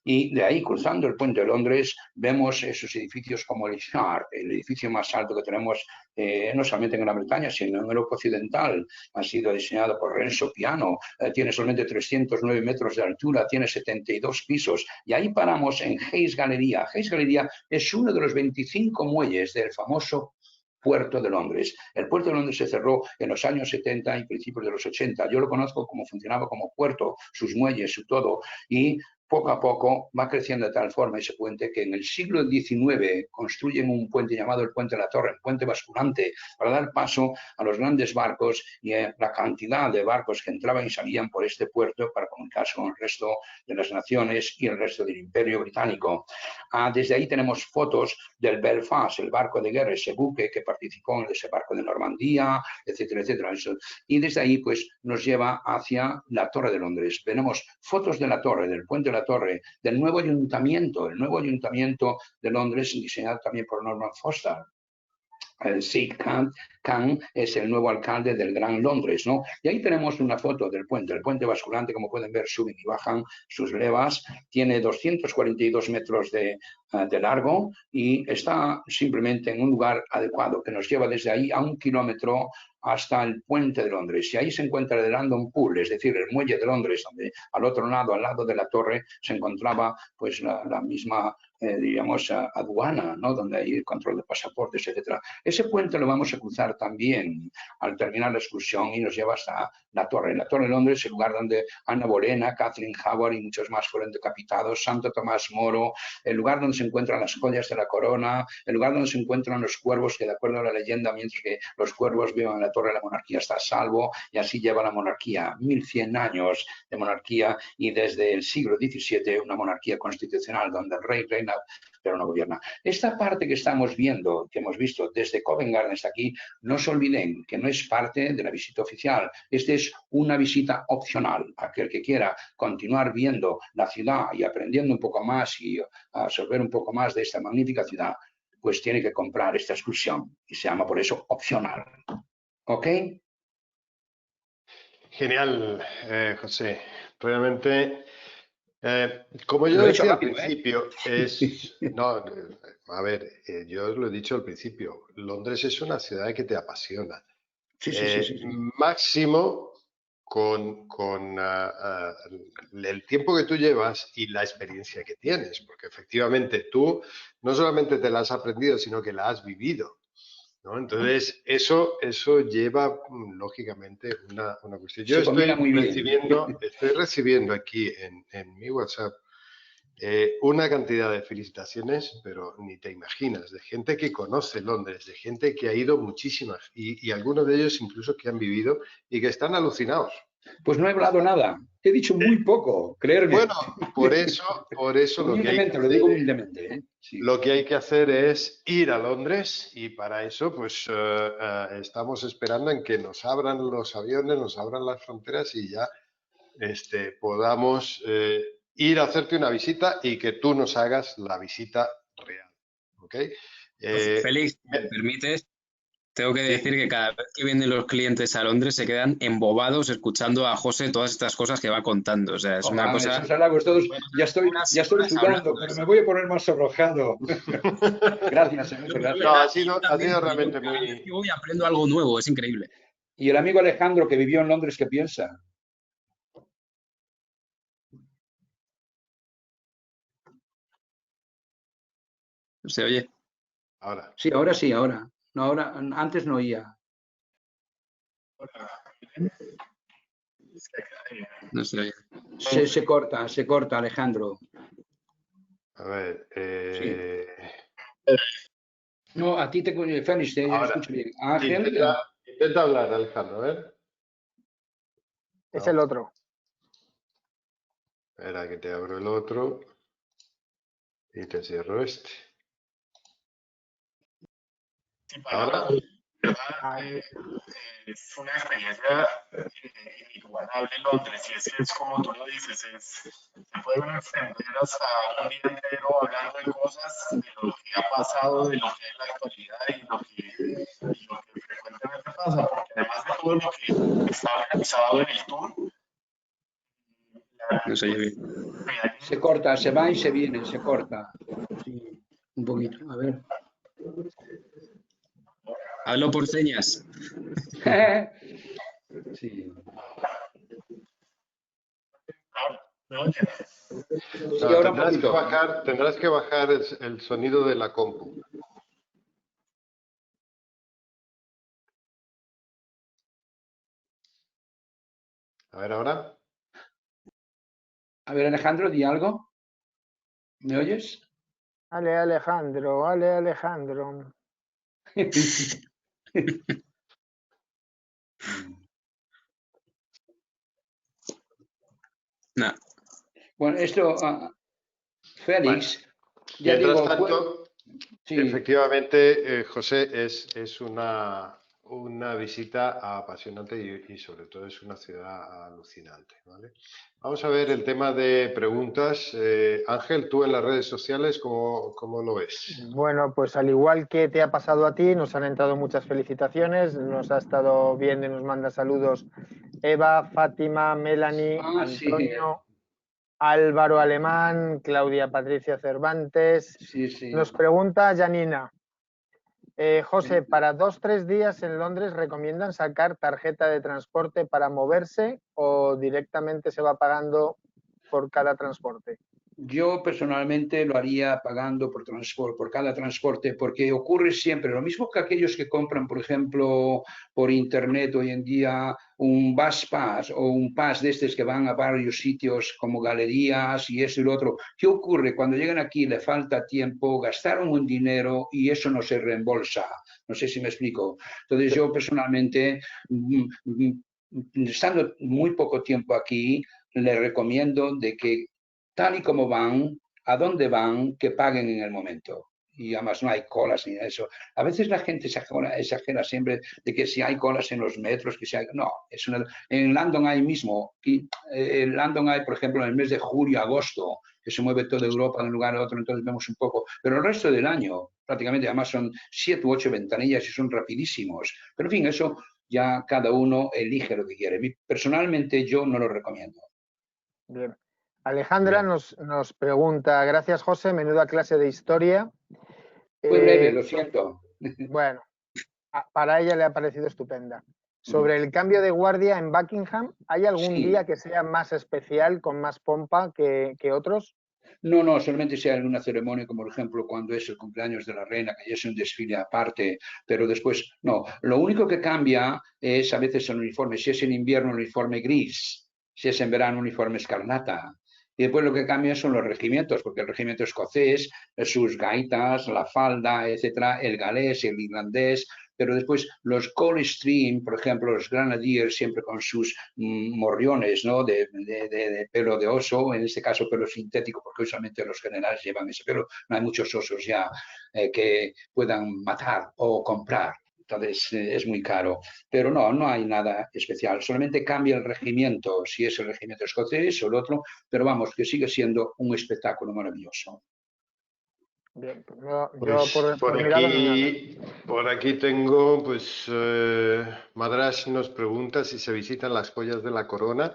[SPEAKER 1] Y de ahí, cruzando el puente de Londres, vemos esos edificios como el Shard, el edificio más alto que tenemos no solamente en Gran Bretaña, sino en Europa Occidental. Ha sido diseñado por Renzo Piano, tiene solamente 309 metros de altura, tiene 72 pisos. Y ahí paramos en Hayes Galleria. Hayes Galleria es uno de los 25 muelles del famoso Puerto de Londres. El Puerto de Londres se cerró en los años 70 y principios de los 80. Yo lo conozco como funcionaba como puerto, sus muelles, su todo, y poco a poco va creciendo de tal forma ese puente que en el siglo XIX construyen un puente llamado el Puente de la Torre, el puente basculante, para dar paso a los grandes barcos y la cantidad de barcos que entraban y salían por este puerto para comunicarse con el resto de las naciones y el resto del Imperio Británico. Desde ahí tenemos fotos del Belfast, el barco de guerra, ese buque que participó en ese barco de Normandía, etcétera, etcétera. Y desde ahí pues nos lleva hacia la Torre de Londres. Tenemos fotos de la torre, del puente de la Torre, del nuevo ayuntamiento, el nuevo ayuntamiento de Londres, diseñado también por Norman Foster. Sid Khan es el nuevo alcalde del Gran Londres, ¿no? Y ahí tenemos una foto del puente basculante, como pueden ver, suben y bajan sus levas, tiene 242 metros de largo y está simplemente en un lugar adecuado que nos lleva desde ahí a 1 kilómetro hasta el puente de Londres. Y ahí se encuentra el London Pool, es decir, el muelle de Londres, donde al otro lado, al lado de la torre, se encontraba pues la misma diríamos, aduana, ¿no? Donde hay el control de pasaportes, etcétera. Ese puente lo vamos a cruzar también al terminar la excursión y nos lleva hasta la Torre. La Torre de Londres, el lugar donde Ana Bolena, Catherine Howard y muchos más fueron decapitados, Santo Tomás Moro, el lugar donde se encuentran las joyas de la corona, el lugar donde se encuentran los cuervos, que de acuerdo a la leyenda, mientras que los cuervos vivan en la Torre, la monarquía está a salvo, y así lleva la monarquía 1100 años de monarquía y desde el siglo XVII una monarquía constitucional donde el rey reina pero no gobierna. Esta parte que estamos viendo, que hemos visto desde Covent Garden hasta aquí, no se olviden que no es parte de la visita oficial. Esta es una visita opcional. Aquel que quiera continuar viendo la ciudad y aprendiendo un poco más y absorber un poco más de esta magnífica ciudad, pues tiene que comprar esta excursión y se llama por eso opcional. ¿Ok?
[SPEAKER 3] Genial, José. Realmente, como yo decía al principio, no, a ver, yo os lo he dicho al principio, Londres es una ciudad que te apasiona.
[SPEAKER 1] Sí.
[SPEAKER 3] Máximo con el tiempo que tú llevas y la experiencia que tienes, porque efectivamente tú no solamente te la has aprendido, sino que la has vivido, ¿no? Entonces, eso lleva, lógicamente, una cuestión. Yo estoy recibiendo aquí en mi WhatsApp una cantidad de felicitaciones, pero ni te imaginas, de gente que conoce Londres, de gente que ha ido muchísimas y algunos de ellos incluso que han vivido y que están alucinados,
[SPEAKER 1] Pues no he hablado nada. He dicho muy poco, creerme.
[SPEAKER 3] Bueno, por eso
[SPEAKER 1] Humildemente, lo digo humildemente, ¿eh? Sí.
[SPEAKER 3] lo que hay que hacer es ir a Londres y para eso pues estamos esperando en que nos abran los aviones, nos abran las fronteras y ya podamos ir a hacerte una visita y que tú nos hagas la visita real. ¿Ok?
[SPEAKER 5] Félix, ¿me permites? Tengo que decir que cada vez que vienen los clientes a Londres se quedan embobados escuchando a José todas estas cosas que va contando. O sea, es una cosa...
[SPEAKER 1] Esos halagos todos, ya estoy sudando, pero me voy a poner más sonrojado. Gracias, muchas gracias.
[SPEAKER 3] No, ha sido realmente muy...
[SPEAKER 5] Yo aprendo algo nuevo, es increíble.
[SPEAKER 1] Y el amigo Alejandro que vivió en Londres, ¿qué piensa?
[SPEAKER 5] ¿Se oye?
[SPEAKER 3] Ahora.
[SPEAKER 1] Sí, ahora sí, ahora. No, ahora, antes no oía.
[SPEAKER 5] No se oye.
[SPEAKER 1] Se corta, Alejandro.
[SPEAKER 3] A ver.
[SPEAKER 1] Sí. No, a ti te Félix, te escucho bien. Ángel.
[SPEAKER 3] Intenta hablar, Alejandro, a ver.
[SPEAKER 6] Es el otro.
[SPEAKER 3] Espera que te abro el otro y te cierro este. Ahora.
[SPEAKER 2] Es una experiencia inigualable en Londres y es como tú lo dices, se puede uno extender hasta un día entero hablando de cosas, de lo que ha pasado, de lo que es la actualidad y lo que frecuentemente pasa, porque además de todo lo que está organizado en el tour,
[SPEAKER 5] No se oye bien.
[SPEAKER 1] Se corta, se va y se viene, se corta. Sí, un poquito, a ver.
[SPEAKER 5] Hablo por señas.
[SPEAKER 1] Sí.
[SPEAKER 3] No, tendrás que bajar el sonido de la compu. A ver, ahora.
[SPEAKER 1] A ver, Alejandro, di algo. ¿Me oyes?
[SPEAKER 6] Ale, Alejandro, ale, Alejandro.
[SPEAKER 5] No.
[SPEAKER 1] Bueno, esto, Félix,
[SPEAKER 3] Bueno,
[SPEAKER 1] ya
[SPEAKER 3] mientras
[SPEAKER 1] digo,
[SPEAKER 3] tanto,
[SPEAKER 1] sí.
[SPEAKER 3] Efectivamente, José, es una visita apasionante y sobre todo es una ciudad alucinante, ¿vale? Vamos a ver el tema de preguntas. Ángel, tú en las redes sociales, ¿cómo lo ves?
[SPEAKER 6] Bueno, pues al igual que te ha pasado a ti, nos han entrado muchas felicitaciones, nos ha estado viendo y nos manda saludos Eva, Fátima, Melanie, Antonio, sí. Álvaro Alemán, Claudia Patricia Cervantes.
[SPEAKER 1] Sí.
[SPEAKER 6] Nos pregunta Janina, José, ¿para 2-3 días en Londres recomiendan sacar tarjeta de transporte para moverse o directamente se va pagando por cada transporte?
[SPEAKER 1] Yo personalmente lo haría pagando por cada transporte, porque ocurre siempre lo mismo que aquellos que compran, por ejemplo, por internet hoy en día un bus pass o un pass de estos que van a varios sitios como galerías y eso y lo otro. ¿Qué ocurre? Cuando llegan aquí le falta tiempo, gastaron un dinero y eso no se reembolsa. No sé si me explico. Entonces yo personalmente, estando muy poco tiempo aquí, le recomiendo de que tal y como van, a dónde van, que paguen en el momento. Y además no hay colas ni eso. A veces la gente exagera siempre de que si hay colas en los metros, que si hay... No, en London hay mismo. En London hay, por ejemplo, en el mes de julio, agosto, que se mueve toda Europa de un lugar a otro, entonces vemos un poco. Pero el resto del año, prácticamente, además son 7 u 8 ventanillas y son rapidísimos. Pero en fin, eso ya cada uno elige lo que quiere. Personalmente yo no lo recomiendo.
[SPEAKER 6] Bien. Alejandra nos pregunta, gracias José, menuda clase de historia.
[SPEAKER 1] Fue breve, lo siento.
[SPEAKER 6] Bueno, para ella le ha parecido estupenda. Sobre el cambio de guardia en Buckingham, ¿hay algún día que sea más especial, con más pompa que otros?
[SPEAKER 1] No, solamente si hay alguna ceremonia, como por ejemplo cuando es el cumpleaños de la reina, que ya es un desfile aparte, pero después no. Lo único que cambia es a veces el uniforme, si es en invierno el uniforme gris, si es en verano uniforme escarlata. Y después lo que cambia son los regimientos, porque el regimiento escocés, sus gaitas, la falda, etcétera, el galés, el irlandés, pero después los Coldstream, por ejemplo, los Grenadiers, siempre con sus morriones, ¿no? de pelo de oso, en este caso pelo sintético, porque usualmente los generales llevan ese pelo, no hay muchos osos ya que puedan matar o comprar. Entonces es muy caro, pero no hay nada especial, solamente cambia el regimiento, si es el regimiento escocés o el otro, pero vamos, que sigue siendo un espectáculo maravilloso.
[SPEAKER 6] Bien, pues yo
[SPEAKER 3] por
[SPEAKER 6] mi lado,
[SPEAKER 3] por aquí tengo, pues Madras nos pregunta si se visitan las joyas de la corona.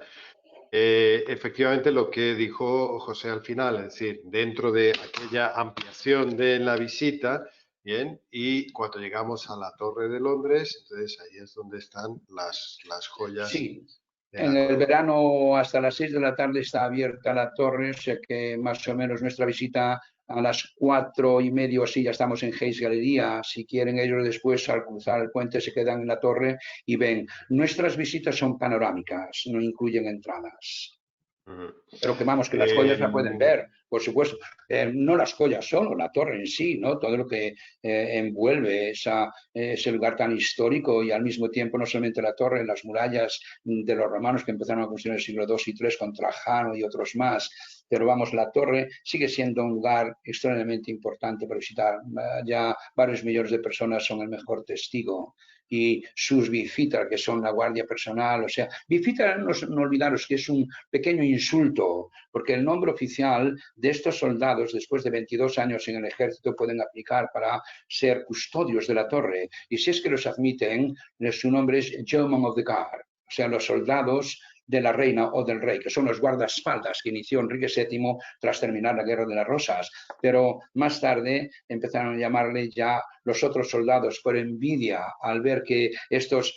[SPEAKER 3] Efectivamente lo que dijo José al final, es decir, dentro de aquella ampliación de la visita, bien, y cuando llegamos a la Torre de Londres, entonces ahí es donde están las joyas.
[SPEAKER 1] Sí,
[SPEAKER 3] de
[SPEAKER 1] en
[SPEAKER 3] la
[SPEAKER 1] el
[SPEAKER 3] corona.
[SPEAKER 1] verano hasta las 6 de la tarde está abierta la torre, o sea que más o menos nuestra visita a las 4:30 o así ya estamos en Hayes Galería. Si quieren ellos después al cruzar el puente se quedan en la torre y ven. Nuestras visitas son panorámicas, no incluyen entradas. Pero que vamos, que las joyas la pueden ver, por supuesto. No las joyas solo, la torre en sí, ¿no? Todo lo que envuelve ese lugar tan histórico y al mismo tiempo no solamente la torre, las murallas de los romanos que empezaron a construir en el siglo II y III con Trajano y otros más. Pero vamos, la torre sigue siendo un lugar extraordinariamente importante para visitar. Ya varios millones de personas son el mejor testigo. Y sus bifitas, que son la guardia personal, o sea, bifita, no olvidaros que es un pequeño insulto, porque el nombre oficial de estos soldados, después de 22 años en el ejército, pueden aplicar para ser custodios de la torre, y si es que los admiten, su nombre es Yeoman of the Guard, o sea, los soldados de la reina o del rey, que son los guardaespaldas que inició Enrique VII tras terminar la Guerra de las Rosas. Pero más tarde empezaron a llamarle ya los otros soldados por envidia al ver que estos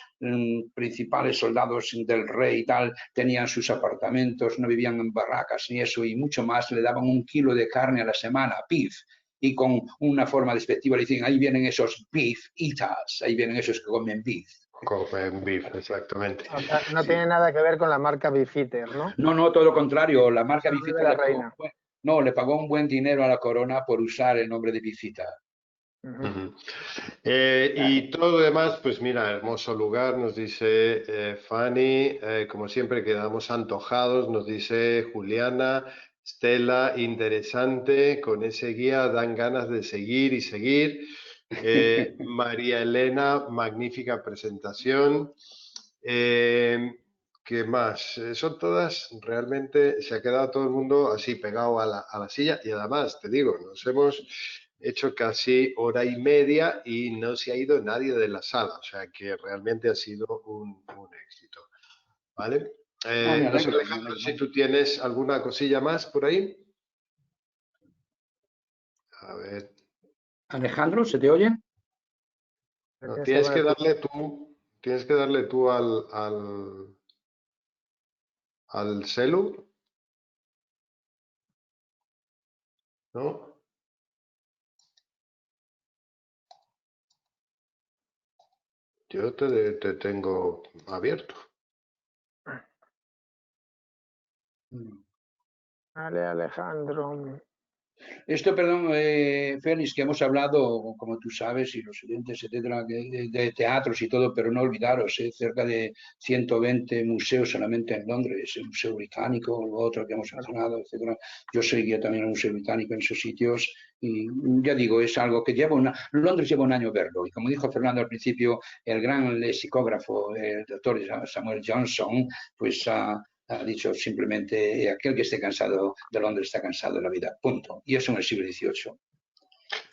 [SPEAKER 1] principales soldados del rey y tal tenían sus apartamentos, no vivían en barracas ni eso y mucho más, le daban 1 kilo de carne a la semana, beef. Y con una forma despectiva le dicen, ahí vienen esos beef eaters, ahí vienen esos que comen beef.
[SPEAKER 3] Comen beef, exactamente.
[SPEAKER 6] O sea, no tiene nada que ver con la marca Beefeater, ¿no?
[SPEAKER 1] No, todo lo contrario. La marca
[SPEAKER 6] Beefeater
[SPEAKER 1] Bifita
[SPEAKER 6] de la reina.
[SPEAKER 1] le pagó un buen dinero a la corona por usar el nombre de Bifita.
[SPEAKER 3] Y todo lo demás, pues mira, hermoso lugar, nos dice Fanny, como siempre quedamos antojados, nos dice Juliana, Stella, interesante, con ese guía dan ganas de seguir y seguir. María Elena, magnífica presentación. ¿Qué más? Son todas, realmente se ha quedado todo el mundo así pegado a la silla y además, te digo, nos hemos hecho casi 1h30 y no se ha ido nadie de la sala, o sea que realmente ha sido un éxito. ¿Vale? No sé, Alejandro, si tú tienes alguna cosilla más por ahí. A ver.
[SPEAKER 1] Alejandro, ¿se te oye?
[SPEAKER 3] No, tienes que darle tú al celu, ¿no? Yo te tengo abierto.
[SPEAKER 6] Vale, Alejandro.
[SPEAKER 1] Esto, perdón, Félix, que hemos hablado, como tú sabes, y los oyentes, etcétera, de teatros y todo, pero no olvidaros, cerca de 120 museos solamente en Londres, el Museo Británico, lo otro que hemos mencionado, etcétera. Yo soy guía también en el Museo Británico en esos sitios y ya digo, es algo que Londres lleva un año verlo y como dijo Fernando al principio, el gran lexicógrafo, el doctor Samuel Johnson, pues ha dicho simplemente aquel que esté cansado de Londres está cansado de la vida, punto. Y eso en el siglo XVIII.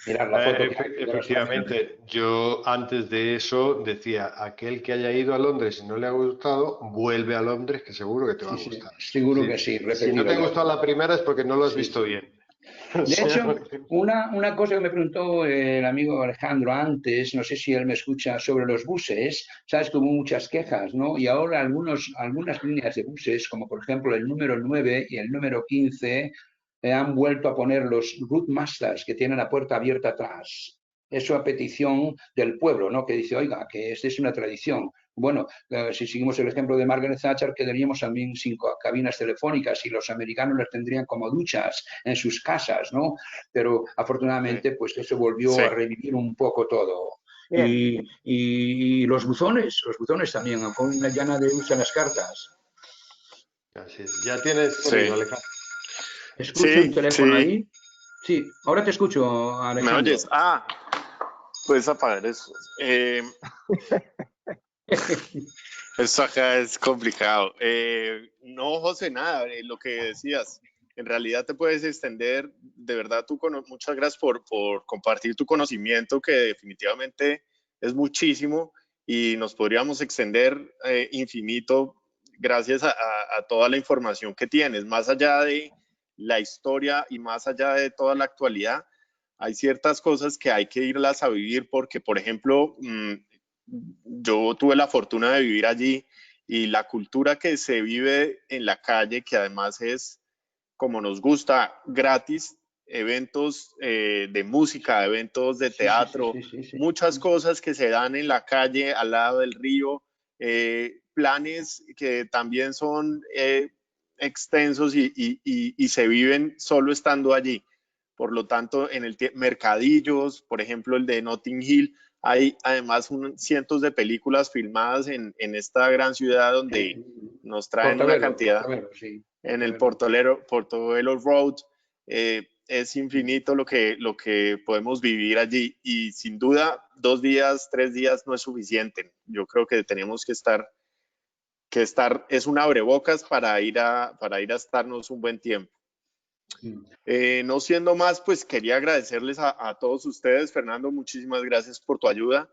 [SPEAKER 1] Mirad la foto.
[SPEAKER 3] Efectivamente, yo antes de eso decía, aquel que haya ido a Londres y no le ha gustado, vuelve a Londres, que seguro que te va a gustar.
[SPEAKER 1] Seguro que sí.
[SPEAKER 3] Si no te ha gustado la primera es porque no lo has visto bien.
[SPEAKER 1] De hecho, una cosa que me preguntó el amigo Alejandro antes, no sé si él me escucha, sobre los buses, sabes que hubo muchas quejas, ¿no? Y ahora algunas líneas de buses, como por ejemplo el número 9 y el número 15, han vuelto a poner los Routmasters que tienen la puerta abierta atrás. Eso a petición del pueblo, ¿no? Que dice, oiga, que esta es una tradición. Bueno, si seguimos el ejemplo de Margaret Thatcher, quedaríamos también sin cabinas telefónicas y los americanos las tendrían como duchas en sus casas, ¿no? Pero afortunadamente, pues eso volvió a revivir un poco todo. Y los buzones también, con una llana de uso en las cartas.
[SPEAKER 3] Así es. Ya tienes sonido, Alejandro.
[SPEAKER 1] ¿Escucho un teléfono ahí? Sí, ahora te escucho, Alejandro.
[SPEAKER 2] ¿Me oyes? Puedes apagar eso. Eso acá es complicado. No, José, nada, lo que decías. En realidad te puedes extender, de verdad, muchas gracias por compartir tu conocimiento, que definitivamente es muchísimo y nos podríamos extender infinito gracias a toda la información que tienes. Más allá de la historia y más allá de toda la actualidad, hay ciertas cosas que hay que irlas a vivir porque, por ejemplo, yo tuve la fortuna de vivir allí y la cultura que se vive en la calle, que además es como nos gusta, gratis, eventos de música, eventos de teatro, muchas cosas que se dan en la calle, al lado del río, planes que también son extensos y se viven solo estando allí. Por lo tanto, en el mercadillos, por ejemplo, el de Notting Hill, hay además cientos de películas filmadas en esta gran ciudad donde nos traen una cantidad. En el Portobello Road, es infinito lo que podemos vivir allí y sin duda 2 días, 3 días no es suficiente. Yo creo que tenemos que estar es un abrebocas para ir a estarnos un buen tiempo. No siendo más, pues quería agradecerles a todos ustedes. Fernando, muchísimas gracias por tu ayuda.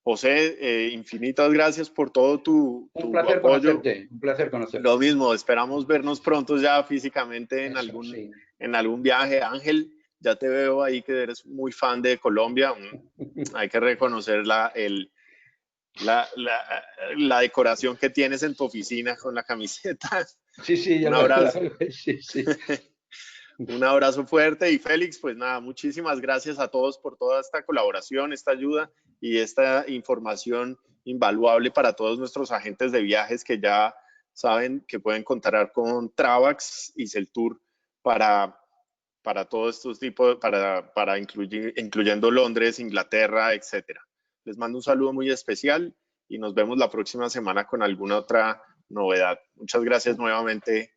[SPEAKER 2] José, infinitas gracias por todo tu
[SPEAKER 1] placer
[SPEAKER 2] apoyo.
[SPEAKER 1] Conocerte, un placer conocerte.
[SPEAKER 2] Lo mismo, esperamos vernos pronto ya físicamente en algún viaje. Ángel, ya te veo ahí que eres muy fan de Colombia. Hay que reconocer la decoración que tienes en tu oficina con la camiseta.
[SPEAKER 1] Sí,
[SPEAKER 2] un abrazo.
[SPEAKER 1] Sí.
[SPEAKER 2] Un abrazo fuerte y Félix, pues nada, muchísimas gracias a todos por toda esta colaboración, esta ayuda y esta información invaluable para todos nuestros agentes de viajes que ya saben que pueden contar con Travax y Celtour para todos estos tipos, incluyendo Londres, Inglaterra, etcétera. Les mando un saludo muy especial y nos vemos la próxima semana con alguna otra novedad. Muchas gracias nuevamente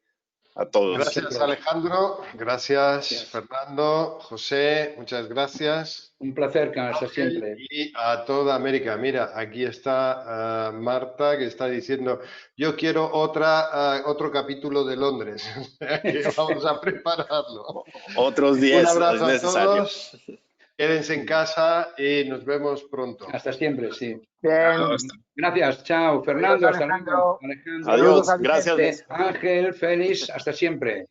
[SPEAKER 2] a todos.
[SPEAKER 3] Gracias, Alejandro. Gracias, Fernando. José, muchas gracias.
[SPEAKER 1] Un placer, hasta siempre.
[SPEAKER 3] Y a toda América. Mira, aquí está Marta, que está diciendo, yo quiero otro capítulo de Londres. Que vamos a prepararlo.
[SPEAKER 2] Otros 10.
[SPEAKER 3] Un abrazo a todos. Quédense en casa y nos vemos pronto.
[SPEAKER 1] Hasta siempre, sí.
[SPEAKER 6] Bien.
[SPEAKER 1] Gracias, chao. Fernando, hasta luego.
[SPEAKER 2] Alejandro. Adiós, gracias.
[SPEAKER 1] Ángel, Félix, hasta siempre.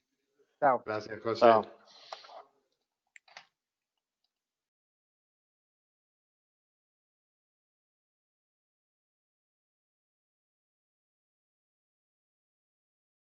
[SPEAKER 6] Chao.
[SPEAKER 3] Gracias, José.
[SPEAKER 2] Chao.